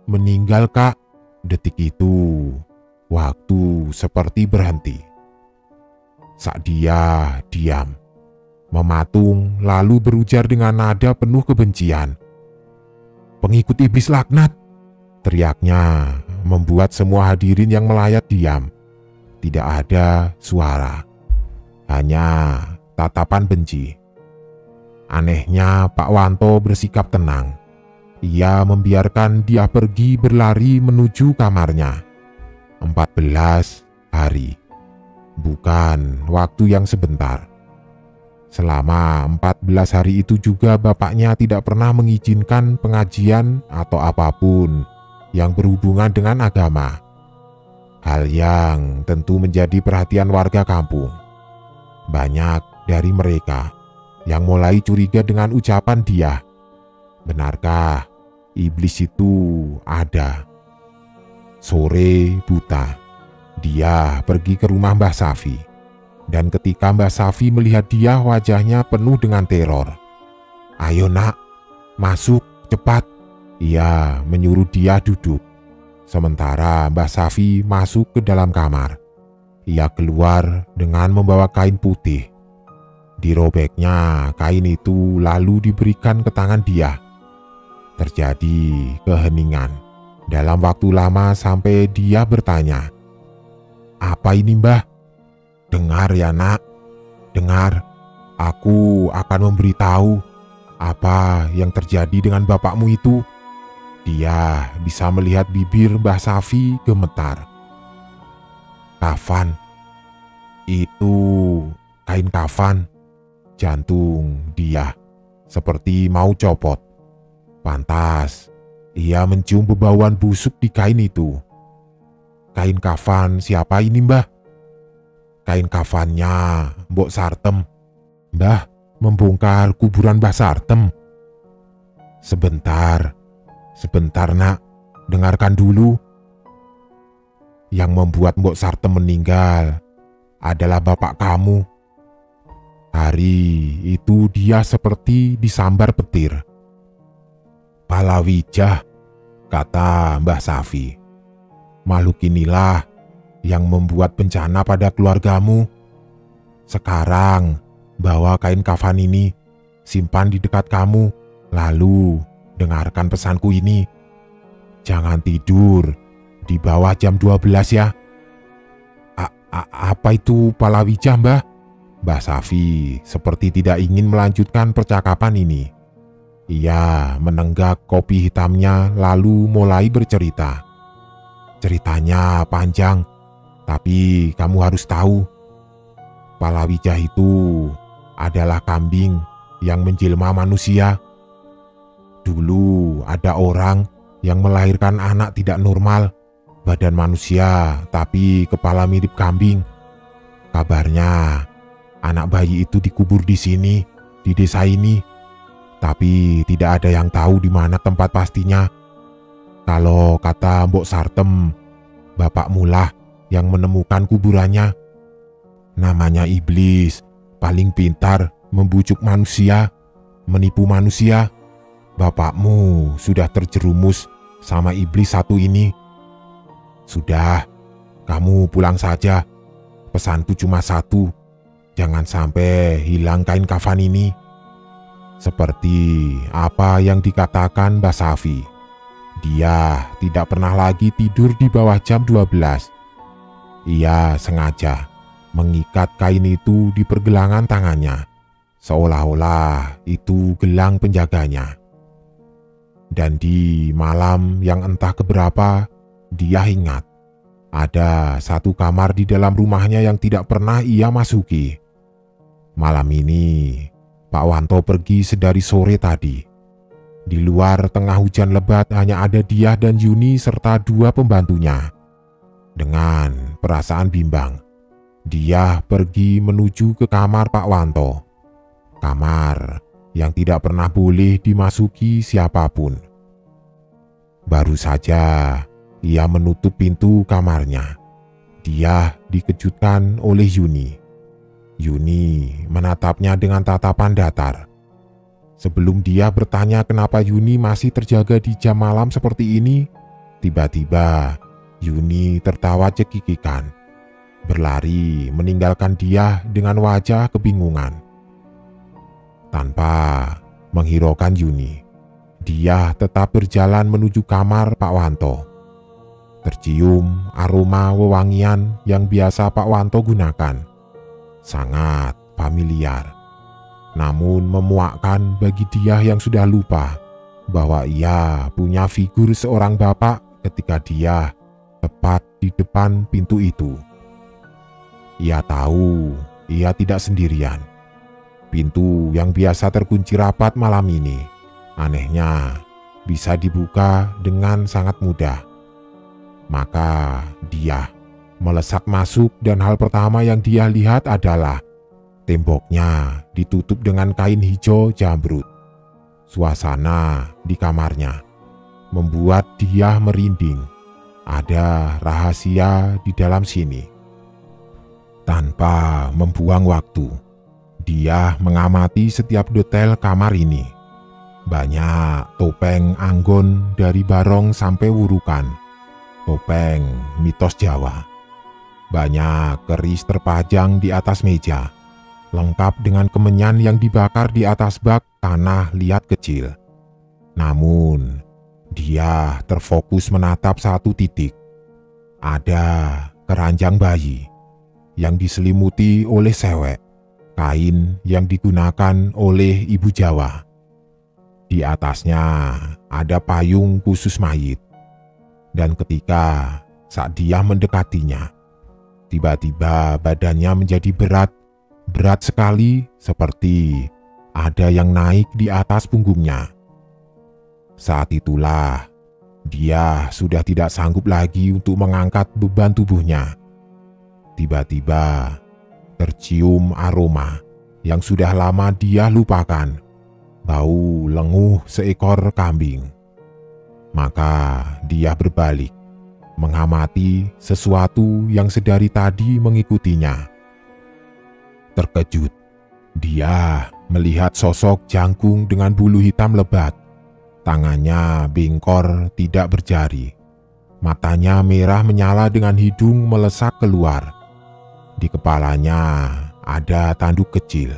meninggal, Kak. Detik itu, waktu seperti berhenti. Sa'diyah diam, mematung, lalu berujar dengan nada penuh kebencian. Pengikut iblis laknat, teriaknya membuat semua hadirin yang melayat diam. Tidak ada suara, hanya tatapan benci. Anehnya Pak Wanto bersikap tenang. Ia membiarkan dia pergi berlari menuju kamarnya. 14 hari, bukan waktu yang sebentar. Selama 14 hari itu juga bapaknya tidak pernah mengizinkan pengajian atau apapun yang berhubungan dengan agama. Hal yang tentu menjadi perhatian warga kampung. Banyak dari mereka yang mulai curiga dengan ucapan dia. Benarkah iblis itu ada? Sore buta, dia pergi ke rumah Mbah Safi. Dan ketika Mbah Safi melihat dia, wajahnya penuh dengan teror. Ayo nak, masuk cepat. Ia menyuruh dia duduk. Sementara Mbah Safi masuk ke dalam kamar. Ia keluar dengan membawa kain putih. Dirobeknya kain itu lalu diberikan ke tangan dia. Terjadi keheningan dalam waktu lama sampai dia bertanya, "Apa ini, Mbah?" "Dengar ya nak, dengar. Aku akan memberitahu apa yang terjadi dengan bapakmu itu." Dia bisa melihat bibir Mbah Safi gemetar. "Kafan, itu kain kafan." Jantung dia seperti mau copot. Pantas ia mencium bebauan busuk di kain itu. "Kain kafan siapa ini, Mbah?" "Kain kafannya Mbok Sartem. Mbah membongkar kuburan Mbah Sartem." Sebentar nak, dengarkan dulu. Yang membuat Mbok Sartem meninggal adalah bapak kamu. Hari itu dia seperti disambar petir. "Palawijah," kata Mbah Safi. "Makhluk inilah yang membuat bencana pada keluargamu. Sekarang bawa kain kafan ini, simpan di dekat kamu, lalu dengarkan pesanku ini. Jangan Jangan tidur di bawah jam 12 ya. Apa itu palawija, Mbah? Mbah Safi seperti tidak ingin melanjutkan percakapan ini. Ia menenggak kopi hitamnya lalu mulai bercerita. Ceritanya panjang, tapi kamu harus tahu. Palawija itu adalah kambing yang menjelma manusia. Dulu ada orang yang melahirkan anak tidak normal, badan manusia tapi kepala mirip kambing. Kabarnya anak bayi itu dikubur di sini, di desa ini. Tapi tidak ada yang tahu di mana tempat pastinya. Kalau kata Mbok Sartem, bapakmu lah yang menemukan kuburannya. Namanya iblis, paling pintar membujuk manusia, menipu manusia. Bapakmu sudah terjerumus sama iblis satu ini. Sudah, kamu pulang saja. Pesanku cuma satu, jangan sampai hilang kain kafan ini. Seperti apa yang dikatakan Mbah Safi, dia tidak pernah lagi tidur di bawah jam 12. Ia sengaja mengikat kain itu di pergelangan tangannya, seolah-olah itu gelang penjaganya. Dan di malam yang entah keberapa, dia ingat ada satu kamar di dalam rumahnya yang tidak pernah ia masuki. Malam ini Pak Wanto pergi sedari sore tadi. Di luar tengah hujan lebat hanya ada dia dan Yuni serta dua pembantunya. Dengan perasaan bimbang, dia pergi menuju ke kamar Pak Wanto. Kamar yang tidak pernah boleh dimasuki siapapun. Baru saja ia menutup pintu kamarnya, dia dikejutkan oleh Yuni. Yuni menatapnya dengan tatapan datar. Sebelum dia bertanya kenapa Yuni masih terjaga di jam malam seperti ini, tiba-tiba Yuni tertawa cekikikan, berlari meninggalkan dia dengan wajah kebingungan. Tanpa menghiraukan Yuni, dia tetap berjalan menuju kamar Pak Wanto. Tercium aroma wewangian yang biasa Pak Wanto gunakan. Sangat familiar, namun memuakkan bagi dia yang sudah lupa bahwa ia punya figur seorang bapak ketika dia tepat di depan pintu itu. Ia tahu ia tidak sendirian. Pintu yang biasa terkunci rapat malam ini, anehnya, bisa dibuka dengan sangat mudah. Maka dia melesak masuk dan hal pertama yang dia lihat adalah temboknya ditutup dengan kain hijau jamrut. Suasana di kamarnya membuat dia merinding. Ada rahasia di dalam sini. Tanpa membuang waktu, dia mengamati setiap detail kamar ini. Banyak topeng anggon dari barong sampai wurukan. Topeng mitos Jawa. Banyak keris terpajang di atas meja, lengkap dengan kemenyan yang dibakar di atas bak tanah liat kecil. Namun, dia terfokus menatap satu titik. Ada keranjang bayi yang diselimuti oleh sewek, kain yang digunakan oleh ibu Jawa. Di atasnya ada payung khusus mayit. Dan ketika saat dia mendekatinya, tiba-tiba badannya menjadi berat sekali, seperti ada yang naik di atas punggungnya. Saat itulah dia sudah tidak sanggup lagi untuk mengangkat beban tubuhnya. Tiba-tiba tercium aroma yang sudah lama dia lupakan, bau lenguh seekor kambing. Maka dia berbalik, mengamati sesuatu yang sedari tadi mengikutinya. Terkejut, dia melihat sosok jangkung dengan bulu hitam lebat. Tangannya bengkor tidak berjari. Matanya merah menyala dengan hidung melesak keluar. Di kepalanya ada tanduk kecil.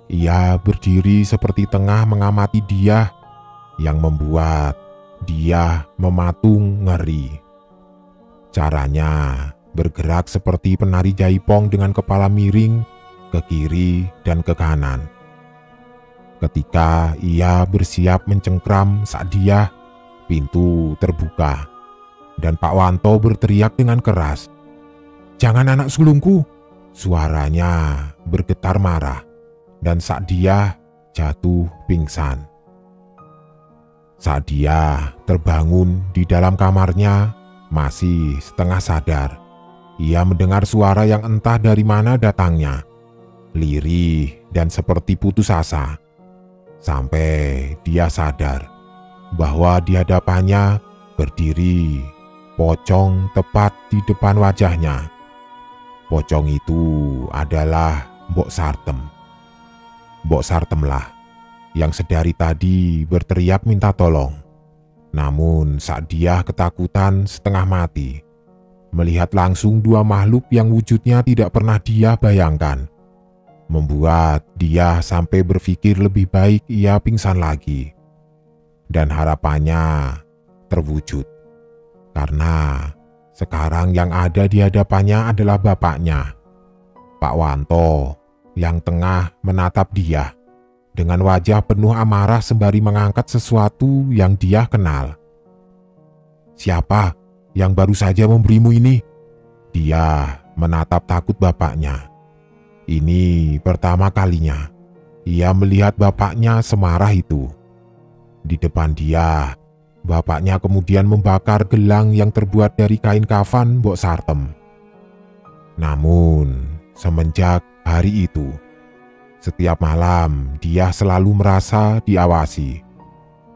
Ia berdiri seperti tengah mengamati dia, yang membuat dia mematung ngeri. Caranya bergerak seperti penari jaipong dengan kepala miring ke kiri dan ke kanan. Ketika ia bersiap mencengkram Sa'diyah, pintu terbuka dan Pak Wanto berteriak dengan keras, "Jangan anak sulungku!" Suaranya bergetar marah dan Sa'diyah jatuh pingsan. Sa'diyah terbangun di dalam kamarnya masih setengah sadar. Ia mendengar suara yang entah dari mana datangnya, lirih dan seperti putus asa. Sampai dia sadar bahwa di hadapannya berdiri pocong tepat di depan wajahnya. Pocong itu adalah Mbok Sartem. Mbok Sartemlah yang sedari tadi berteriak minta tolong. Namun Sa'diyah ketakutan setengah mati melihat langsung dua makhluk yang wujudnya tidak pernah dia bayangkan, membuat dia sampai berpikir lebih baik ia pingsan lagi. Dan harapannya terwujud, karena sekarang yang ada di hadapannya adalah bapaknya, Pak Wanto, yang tengah menatap dia dengan wajah penuh amarah sembari mengangkat sesuatu yang dia kenal. "Siapa yang baru saja memberimu ini?" Dia menatap takut bapaknya. Ini pertama kalinya ia melihat bapaknya semarah itu. Di depan dia, bapaknya kemudian membakar gelang yang terbuat dari kain kafan Mbok Sartem. Namun, semenjak hari itu, setiap malam dia selalu merasa diawasi.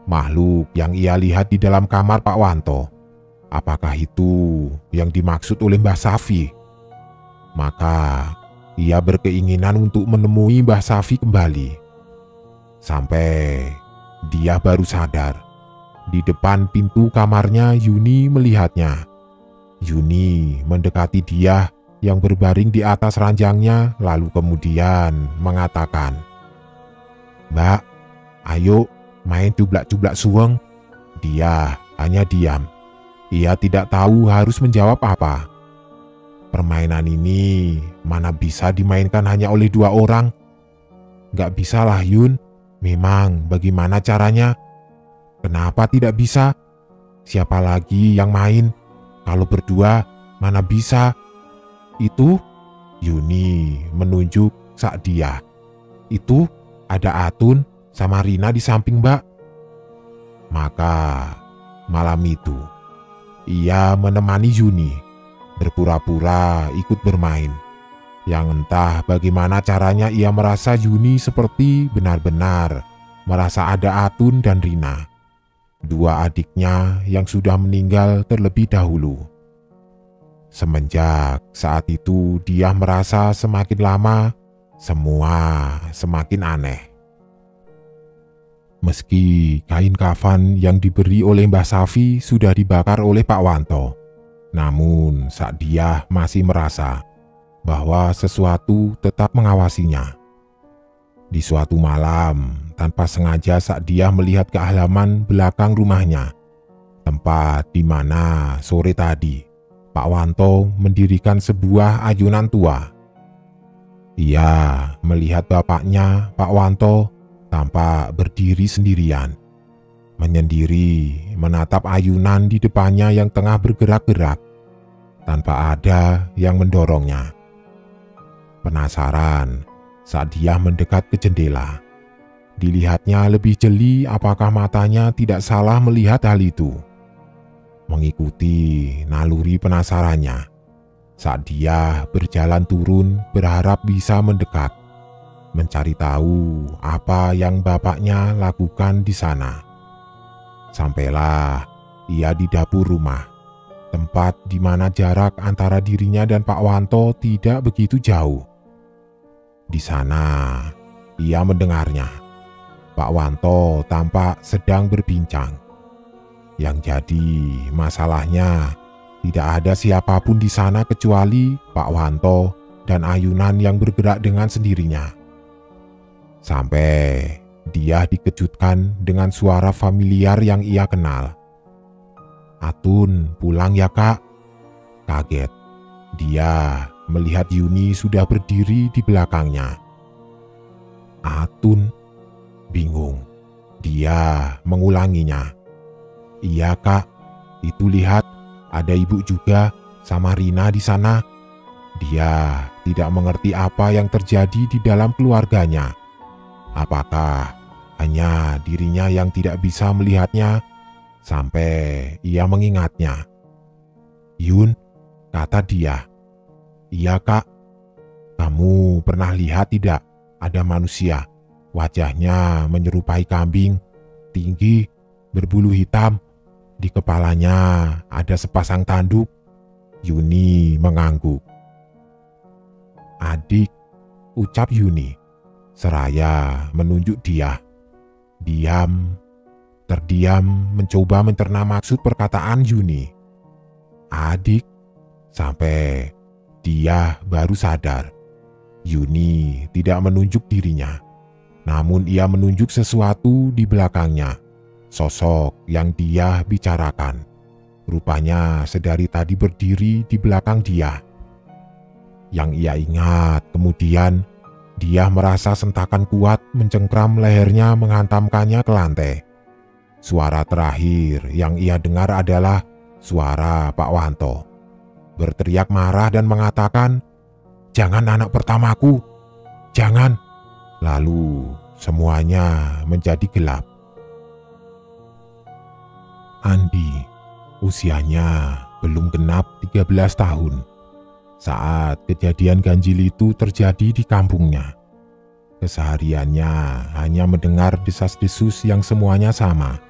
Makhluk yang ia lihat di dalam kamar Pak Wanto, apakah itu yang dimaksud oleh Mbah Safi? Maka ia berkeinginan untuk menemui Mbah Safi kembali. Sampai dia baru sadar, di depan pintu kamarnya Yuni melihatnya. Yuni mendekati dia yang berbaring di atas ranjangnya, lalu kemudian mengatakan, "Mbak, ayo main cublak-cublak suweng." Dia hanya diam. Ia tidak tahu harus menjawab apa. Permainan ini mana bisa dimainkan hanya oleh dua orang? Gak bisa lah Yun. Memang bagaimana caranya? Kenapa tidak bisa? Siapa lagi yang main? Kalau berdua mana bisa? Itu, Yuni menunjuk Sa'diyah. Itu ada Atun sama Rina di samping Mbak. Maka malam itu ia menemani Yuni berpura-pura ikut bermain. Yang entah bagaimana caranya ia merasa Yuni seperti benar-benar merasa ada Atun dan Rina, dua adiknya yang sudah meninggal terlebih dahulu. Semenjak saat itu dia merasa semakin lama semua semakin aneh. Meski kain kafan yang diberi oleh Mbah Safi sudah dibakar oleh Pak Wanto, namun Sa'diyah masih merasa bahwa sesuatu tetap mengawasinya. Di suatu malam, tanpa sengaja Sa'diyah melihat ke halaman belakang rumahnya, tempat di mana sore tadi Pak Wanto mendirikan sebuah ayunan tua. Ia melihat bapaknya, Pak Wanto, tampak berdiri sendirian, menyendiri menatap ayunan di depannya yang tengah bergerak-gerak, tanpa ada yang mendorongnya. Penasaran, Sa'diyah mendekat ke jendela. Dilihatnya lebih jeli apakah matanya tidak salah melihat hal itu. Mengikuti naluri penasarannya, Sa'diyah berjalan turun berharap bisa mendekat, mencari tahu apa yang bapaknya lakukan di sana. Sampailah ia di dapur rumah, tempat di mana jarak antara dirinya dan Pak Wanto tidak begitu jauh. Di sana, ia mendengarnya. Pak Wanto tampak sedang berbincang. Yang jadi masalahnya, tidak ada siapapun di sana kecuali Pak Wanto dan ayunan yang bergerak dengan sendirinya. Sampai dia dikejutkan dengan suara familiar yang ia kenal. Atun pulang ya kak. Kaget, dia melihat Yuni sudah berdiri di belakangnya. Atun, bingung. Dia mengulanginya. Iya kak, itu lihat ada ibu juga sama Rina di sana. Dia tidak mengerti apa yang terjadi di dalam keluarganya. Apakah hanya dirinya yang tidak bisa melihatnya sampai ia mengingatnya. Yun, kata dia. Iya kak, kamu pernah lihat tidak ada manusia, wajahnya menyerupai kambing, tinggi, berbulu hitam, di kepalanya ada sepasang tanduk. Yuni mengangguk. Adik, ucap Yuni, seraya menunjuk dia. Terdiam mencoba mencerna maksud perkataan Yuni. Adik, sampai dia baru sadar. Yuni tidak menunjuk dirinya, namun ia menunjuk sesuatu di belakangnya. Sosok yang dia bicarakan, rupanya sedari tadi berdiri di belakang dia. Yang ia ingat kemudian, dia merasa sentakan kuat mencengkram lehernya menghantamkannya ke lantai. Suara terakhir yang ia dengar adalah suara Pak Wanto. Berteriak marah dan mengatakan, "Jangan anak pertamaku, jangan." Lalu semuanya menjadi gelap. Andi, usianya belum genap 13 tahun. Saat kejadian ganjil itu terjadi di kampungnya, kesehariannya hanya mendengar desas-desus yang semuanya sama,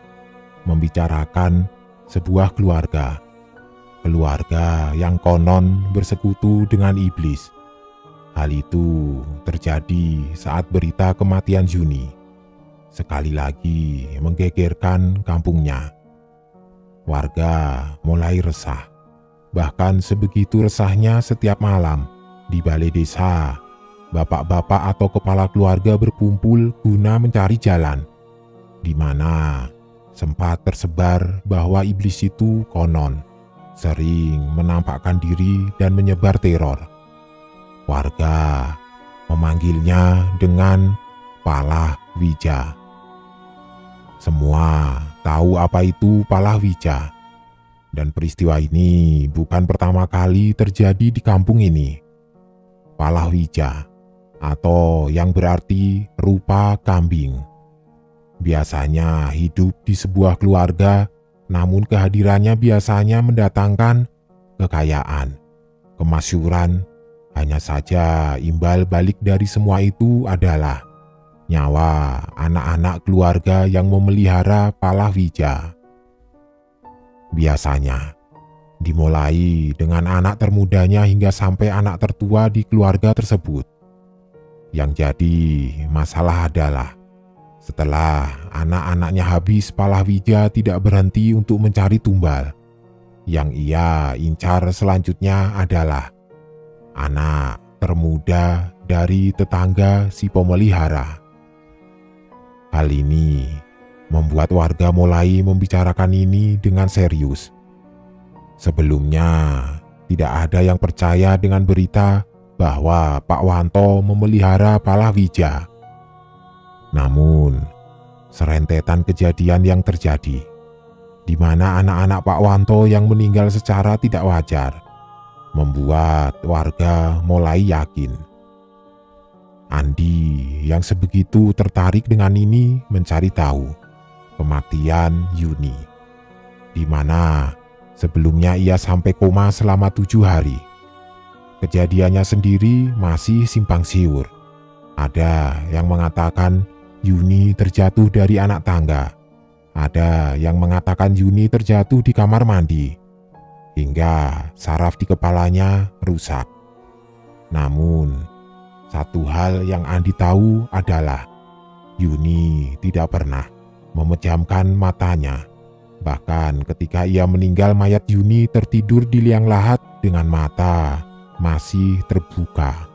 membicarakan sebuah keluarga yang konon bersekutu dengan iblis. Hal itu terjadi saat berita kematian Yuni sekali lagi menggegerkan kampungnya. Warga mulai resah. Bahkan sebegitu resahnya setiap malam di balai desa, bapak-bapak atau kepala keluarga berkumpul guna mencari jalan, di mana sempat tersebar bahwa iblis itu konon sering menampakkan diri dan menyebar teror. Warga memanggilnya dengan Palahwija. Semua tahu apa itu Palahwija, dan peristiwa ini bukan pertama kali terjadi di kampung ini. Palahwija, atau yang berarti rupa kambing, biasanya hidup di sebuah keluarga, namun kehadirannya biasanya mendatangkan kekayaan, kemasyhuran. Hanya saja imbal balik dari semua itu adalah nyawa anak-anak keluarga yang memelihara Palahwija. Biasanya dimulai dengan anak termudanya hingga sampai anak tertua di keluarga tersebut. Yang jadi masalah adalah setelah anak-anaknya habis, Palahwija tidak berhenti untuk mencari tumbal. Yang ia incar selanjutnya adalah anak termuda dari tetangga si pemelihara. Hal ini membuat warga mulai membicarakan ini dengan serius. Sebelumnya, tidak ada yang percaya dengan berita bahwa Pak Wanto memelihara Palahwija. Namun, serentetan kejadian yang terjadi, di mana anak-anak Pak Wanto yang meninggal secara tidak wajar, membuat warga mulai yakin. Andi yang sebegitu tertarik dengan ini mencari tahu kematian Yuni, di mana sebelumnya ia sampai koma selama 7 hari. Kejadiannya sendiri masih simpang siur. Ada yang mengatakan Yuni terjatuh dari anak tangga. Ada yang mengatakan Yuni terjatuh di kamar mandi hingga saraf di kepalanya rusak. Namun, satu hal yang Andi tahu adalah Yuni tidak pernah memejamkan matanya. Bahkan ketika ia meninggal, mayat Yuni tertidur di liang lahat dengan mata masih terbuka.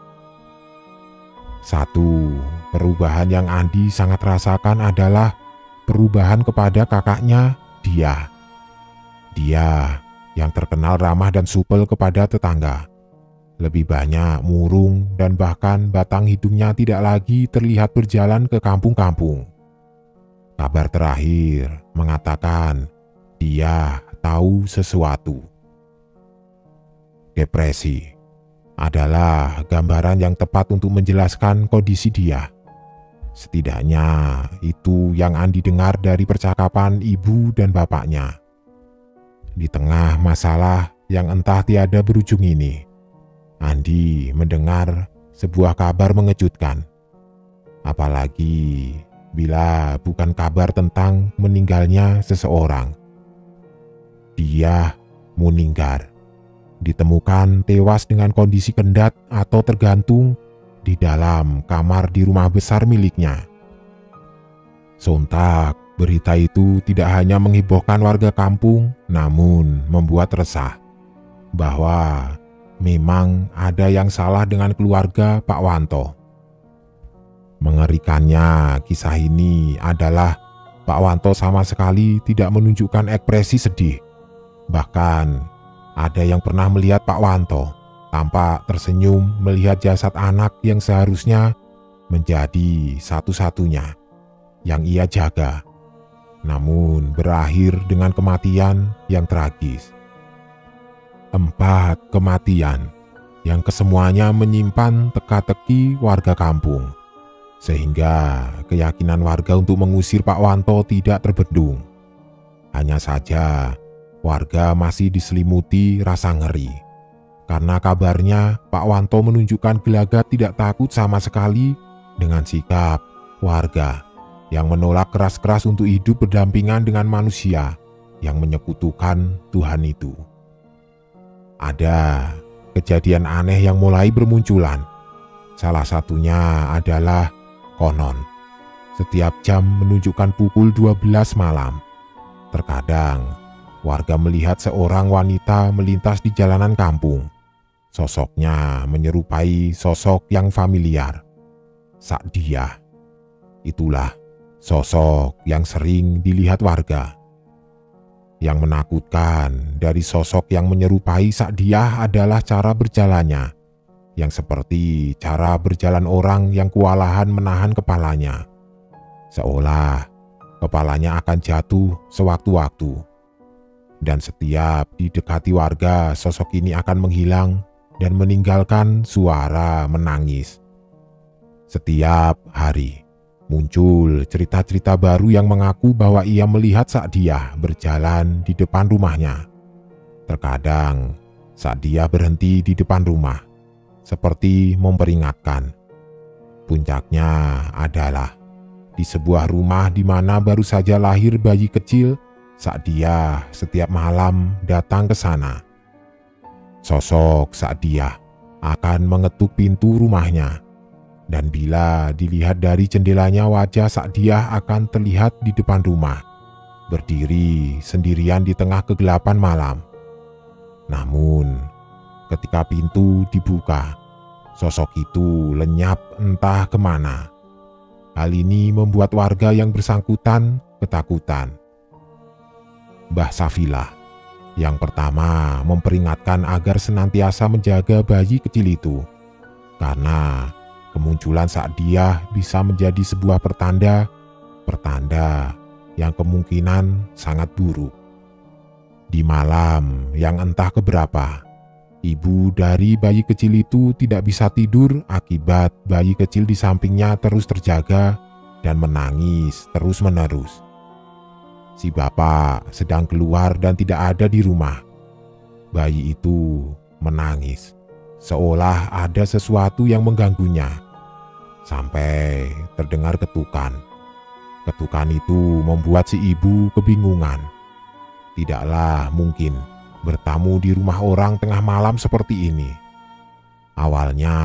Satu perubahan yang Andi sangat rasakan adalah perubahan kepada kakaknya, Dia. Dia yang terkenal ramah dan supel kepada tetangga. Lebih banyak murung dan bahkan batang hidungnya tidak lagi terlihat berjalan ke kampung-kampung. Kabar terakhir mengatakan dia tahu sesuatu. Depresi adalah gambaran yang tepat untuk menjelaskan kondisi dia. Setidaknya itu yang Andi dengar dari percakapan ibu dan bapaknya. Di tengah masalah yang entah tiada berujung ini, Andi mendengar sebuah kabar mengejutkan. Apalagi bila bukan kabar tentang meninggalnya seseorang. Dia Muninggar ditemukan tewas dengan kondisi kendat atau tergantung di dalam kamar di rumah besar miliknya. Sontak, berita itu tidak hanya menghebohkan warga kampung, namun membuat resah bahwa memang ada yang salah dengan keluarga Pak Wanto. Mengerikannya, kisah ini adalah Pak Wanto sama sekali tidak menunjukkan ekspresi sedih. Bahkan ada yang pernah melihat Pak Wanto tampak tersenyum melihat jasad anak yang seharusnya menjadi satu-satunya yang ia jaga, namun berakhir dengan kematian yang tragis. 4 kematian yang kesemuanya menyimpan teka-teki warga kampung, sehingga keyakinan warga untuk mengusir Pak Wanto tidak terbendung. Hanya saja warga masih diselimuti rasa ngeri, karena kabarnya Pak Wanto menunjukkan gelagat tidak takut sama sekali dengan sikap warga yang menolak keras-keras untuk hidup berdampingan dengan manusia yang menyekutukan Tuhan itu. Ada kejadian aneh yang mulai bermunculan. Salah satunya adalah konon setiap jam menunjukkan pukul 12 malam. Terkadang warga melihat seorang wanita melintas di jalanan kampung. Sosoknya menyerupai sosok yang familiar. Sakdiah. Itulah sosok yang sering dilihat warga. Yang menakutkan dari sosok yang menyerupai Sakdiah adalah cara berjalannya, yang seperti cara berjalan orang yang kewalahan menahan kepalanya. Seolah kepalanya akan jatuh sewaktu-waktu. Dan setiap didekati warga, sosok ini akan menghilang dan meninggalkan suara menangis. Setiap hari muncul cerita-cerita baru yang mengaku bahwa ia melihat Sakdiah berjalan di depan rumahnya. Terkadang Sakdiah berhenti di depan rumah, seperti memperingatkan. Puncaknya adalah di sebuah rumah di mana baru saja lahir bayi kecil, Sakdiah setiap malam datang ke sana. Sosok Sakdiah akan mengetuk pintu rumahnya. Dan bila dilihat dari jendelanya, wajah Sakdiah akan terlihat di depan rumah, berdiri sendirian di tengah kegelapan malam. Namun, ketika pintu dibuka, sosok itu lenyap entah kemana. Hal ini membuat warga yang bersangkutan ketakutan. Mbah Safilah yang pertama memperingatkan agar senantiasa menjaga bayi kecil itu, karena kemunculan Sakdiah bisa menjadi sebuah pertanda yang kemungkinan sangat buruk. Di malam yang entah keberapa, ibu dari bayi kecil itu tidak bisa tidur akibat bayi kecil di sampingnya terus terjaga dan menangis terus-menerus. Si bapak sedang keluar dan tidak ada di rumah. Bayi itu menangis, seolah ada sesuatu yang mengganggunya. Sampai terdengar ketukan. Ketukan itu membuat si ibu kebingungan. Tidaklah mungkin bertamu di rumah orang tengah malam seperti ini. Awalnya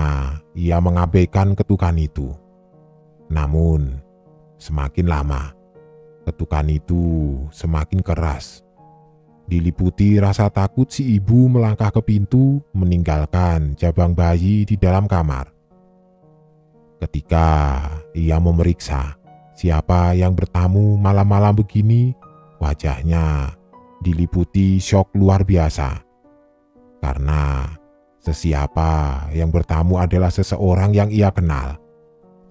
ia mengabaikan ketukan itu. Namun semakin lama, ketukan itu semakin keras. Diliputi rasa takut, si ibu melangkah ke pintu, meninggalkan jabang bayi di dalam kamar. Ketika ia memeriksa siapa yang bertamu malam-malam begini, wajahnya diliputi syok luar biasa. Karena sesiapa yang bertamu adalah seseorang yang ia kenal,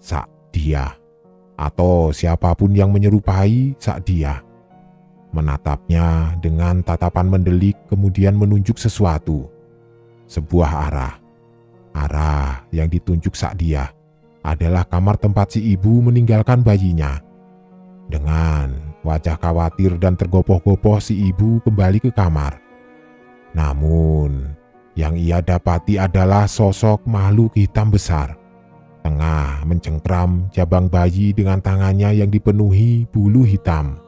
Sa'diyah, atau siapapun yang menyerupai Sa'diyah. Menatapnya dengan tatapan mendelik, kemudian menunjuk sesuatu, sebuah arah. Arah yang ditunjuk Sa'diyah adalah kamar tempat si ibu meninggalkan bayinya. Dengan wajah khawatir dan tergopoh-gopoh, si ibu kembali ke kamar. Namun, yang ia dapati adalah sosok makhluk hitam besar, tengah mencengkram jabang bayi dengan tangannya yang dipenuhi bulu hitam.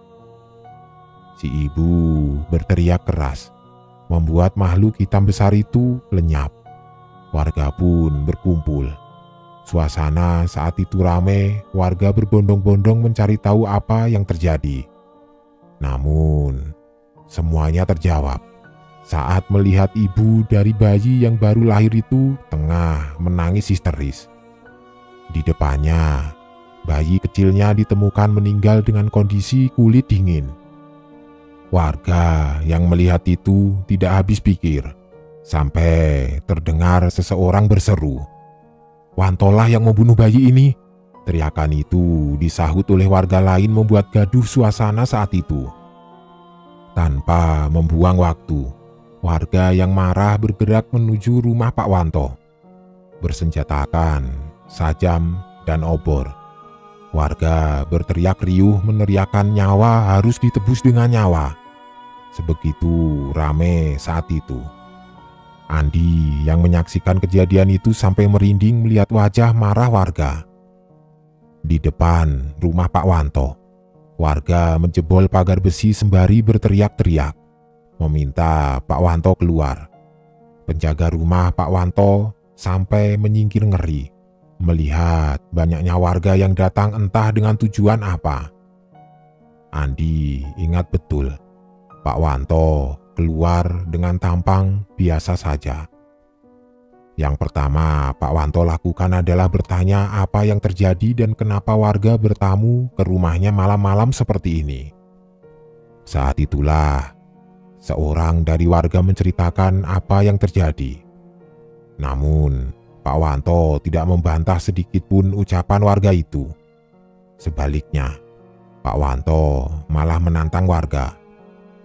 Si ibu berteriak keras, membuat makhluk hitam besar itu lenyap. Warga pun berkumpul. Suasana saat itu ramai, warga berbondong-bondong mencari tahu apa yang terjadi. Namun, semuanya terjawab saat melihat ibu dari bayi yang baru lahir itu tengah menangis histeris. Di depannya, bayi kecilnya ditemukan meninggal dengan kondisi kulit dingin. Warga yang melihat itu tidak habis pikir, sampai terdengar seseorang berseru, "Wantolah yang membunuh bayi ini." Teriakan itu disahut oleh warga lain membuat gaduh suasana saat itu. Tanpa membuang waktu, warga yang marah bergerak menuju rumah Pak Wanto, bersenjatakan sajam dan obor. Warga berteriak riuh meneriakkan nyawa harus ditebus dengan nyawa. Sebegitu rame saat itu. Andi yang menyaksikan kejadian itu sampai merinding melihat wajah marah warga. Di depan rumah Pak Wanto, warga menjebol pagar besi sembari berteriak-teriak, meminta Pak Wanto keluar. Penjaga rumah Pak Wanto sampai menyingkir ngeri melihat banyaknya warga yang datang entah dengan tujuan apa. Andi ingat betul, Pak Wanto keluar dengan tampang biasa saja. Yang pertama Pak Wanto lakukan adalah bertanya apa yang terjadi dan kenapa warga bertamu ke rumahnya malam-malam seperti ini. Saat itulah seorang dari warga menceritakan apa yang terjadi. Namun Pak Wanto tidak membantah sedikit pun ucapan warga itu. Sebaliknya, Pak Wanto malah menantang warga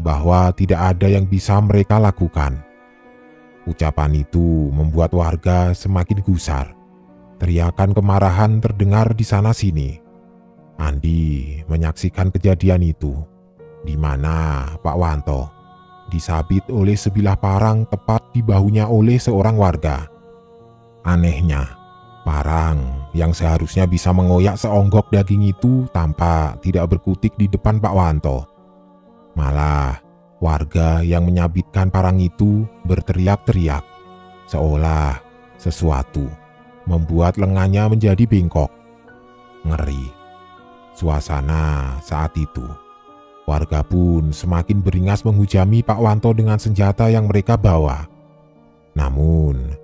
bahwa tidak ada yang bisa mereka lakukan. Ucapan itu membuat warga semakin gusar. Teriakan kemarahan terdengar di sana-sini. Andi menyaksikan kejadian itu, di mana Pak Wanto disabit oleh sebilah parang tepat di bahunya oleh seorang warga. Anehnya, parang yang seharusnya bisa mengoyak seonggok daging itu tampak tidak berkutik di depan Pak Wanto. Malah, warga yang menyabitkan parang itu berteriak-teriak, seolah sesuatu membuat lengannya menjadi bengkok. Ngeri. Suasana saat itu, warga pun semakin beringas menghujami Pak Wanto dengan senjata yang mereka bawa. Namun,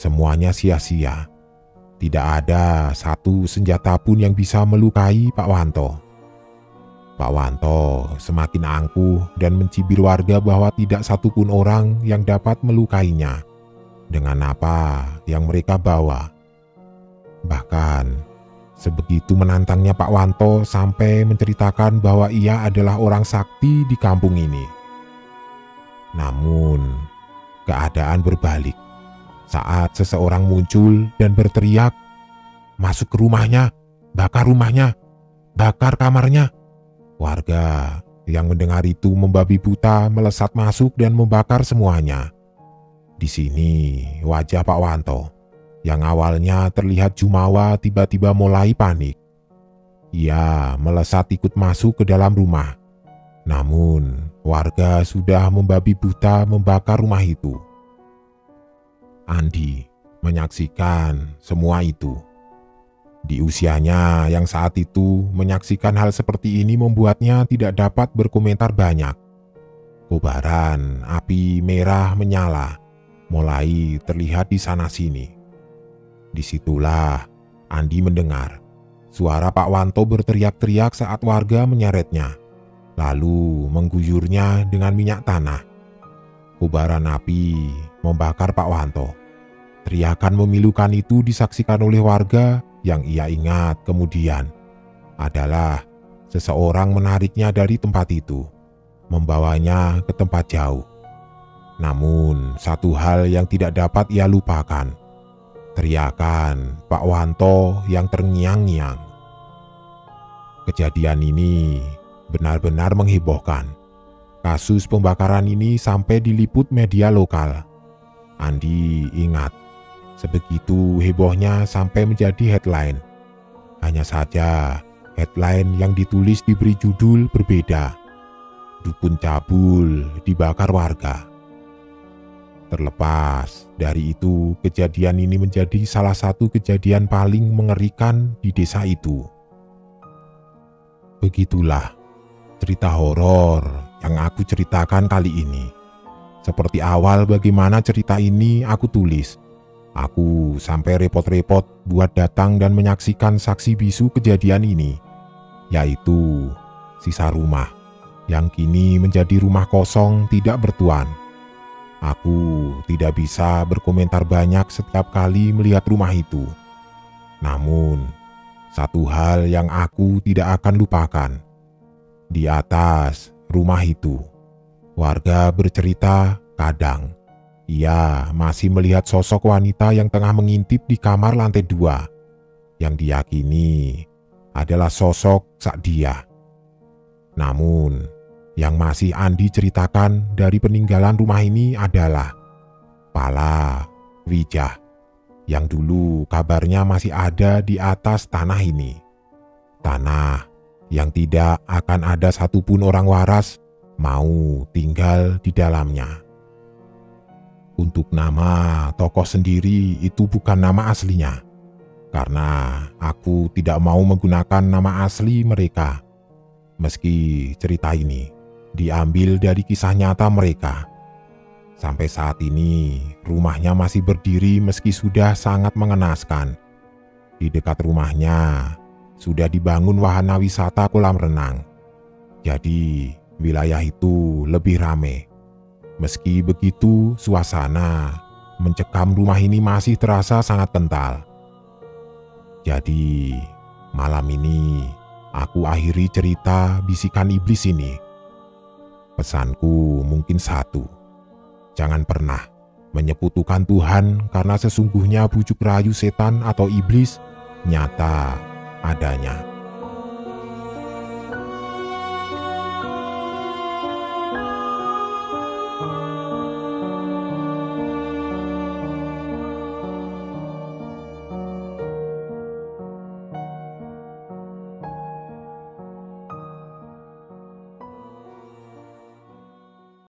semuanya sia-sia. Tidak ada satu senjata pun yang bisa melukai Pak Wanto. Pak Wanto semakin angkuh dan mencibir warga bahwa tidak satupun orang yang dapat melukainya dengan apa yang mereka bawa. Bahkan, sebegitu menantangnya Pak Wanto sampai menceritakan bahwa ia adalah orang sakti di kampung ini. Namun, keadaan berbalik saat seseorang muncul dan berteriak, "Masuk ke rumahnya, bakar rumahnya, bakar kamarnya." Warga yang mendengar itu membabi buta melesat masuk dan membakar semuanya. Di sini wajah Pak Wanto yang awalnya terlihat jumawa tiba-tiba mulai panik. Ia melesat ikut masuk ke dalam rumah. Namun warga sudah membabi buta membakar rumah itu. Andi menyaksikan semua itu. Di usianya yang saat itu menyaksikan hal seperti ini membuatnya tidak dapat berkomentar banyak. Kobaran api merah menyala, mulai terlihat di sana-sini. Disitulah Andi mendengar suara Pak Wanto berteriak-teriak saat warga menyeretnya. lalu mengguyurnya dengan minyak tanah. Kobaran api membakar Pak Wanto. Teriakan memilukan itu disaksikan oleh warga yang ia ingat kemudian adalah seseorang menariknya dari tempat itu, membawanya ke tempat jauh. Namun satu hal yang tidak dapat ia lupakan, teriakan Pak Wanto yang terngiang-ngiang. Kejadian ini benar-benar menghebohkan. Kasus pembakaran ini sampai diliput media lokal. Andi ingat, sebegitu hebohnya sampai menjadi headline. Hanya saja headline yang ditulis diberi judul berbeda. Dukun cabul dibakar warga. Terlepas dari itu, kejadian ini menjadi salah satu kejadian paling mengerikan di desa itu. Begitulah cerita horor yang aku ceritakan kali ini. Seperti awal bagaimana cerita ini aku tulis. Aku sampai repot-repot buat datang dan menyaksikan saksi bisu kejadian ini, yaitu sisa rumah yang kini menjadi rumah kosong tidak bertuan. Aku tidak bisa berkomentar banyak setiap kali melihat rumah itu. Namun, satu hal yang aku tidak akan lupakan. Di atas rumah itu, warga bercerita kadang ia masih melihat sosok wanita yang tengah mengintip di kamar lantai 2, yang diyakini adalah sosok Sakdia. Namun, yang masih Andi ceritakan dari peninggalan rumah ini adalah Pala Wijah, yang dulu kabarnya masih ada di atas tanah ini. Tanah yang tidak akan ada satupun orang waras mau tinggal di dalamnya. Untuk nama tokoh sendiri itu bukan nama aslinya, karena aku tidak mau menggunakan nama asli mereka. Meski cerita ini diambil dari kisah nyata mereka. Sampai saat ini, rumahnya masih berdiri meski sudah sangat mengenaskan. Di dekat rumahnya, sudah dibangun wahana wisata kolam renang. Jadi, wilayah itu lebih ramai. Meski begitu, suasana mencekam rumah ini masih terasa sangat kental. Jadi, malam ini, aku akhiri cerita bisikan iblis ini. Pesanku mungkin satu. Jangan pernah menyekutukan Tuhan, karena sesungguhnya bujuk rayu setan atau iblis nyata adanya.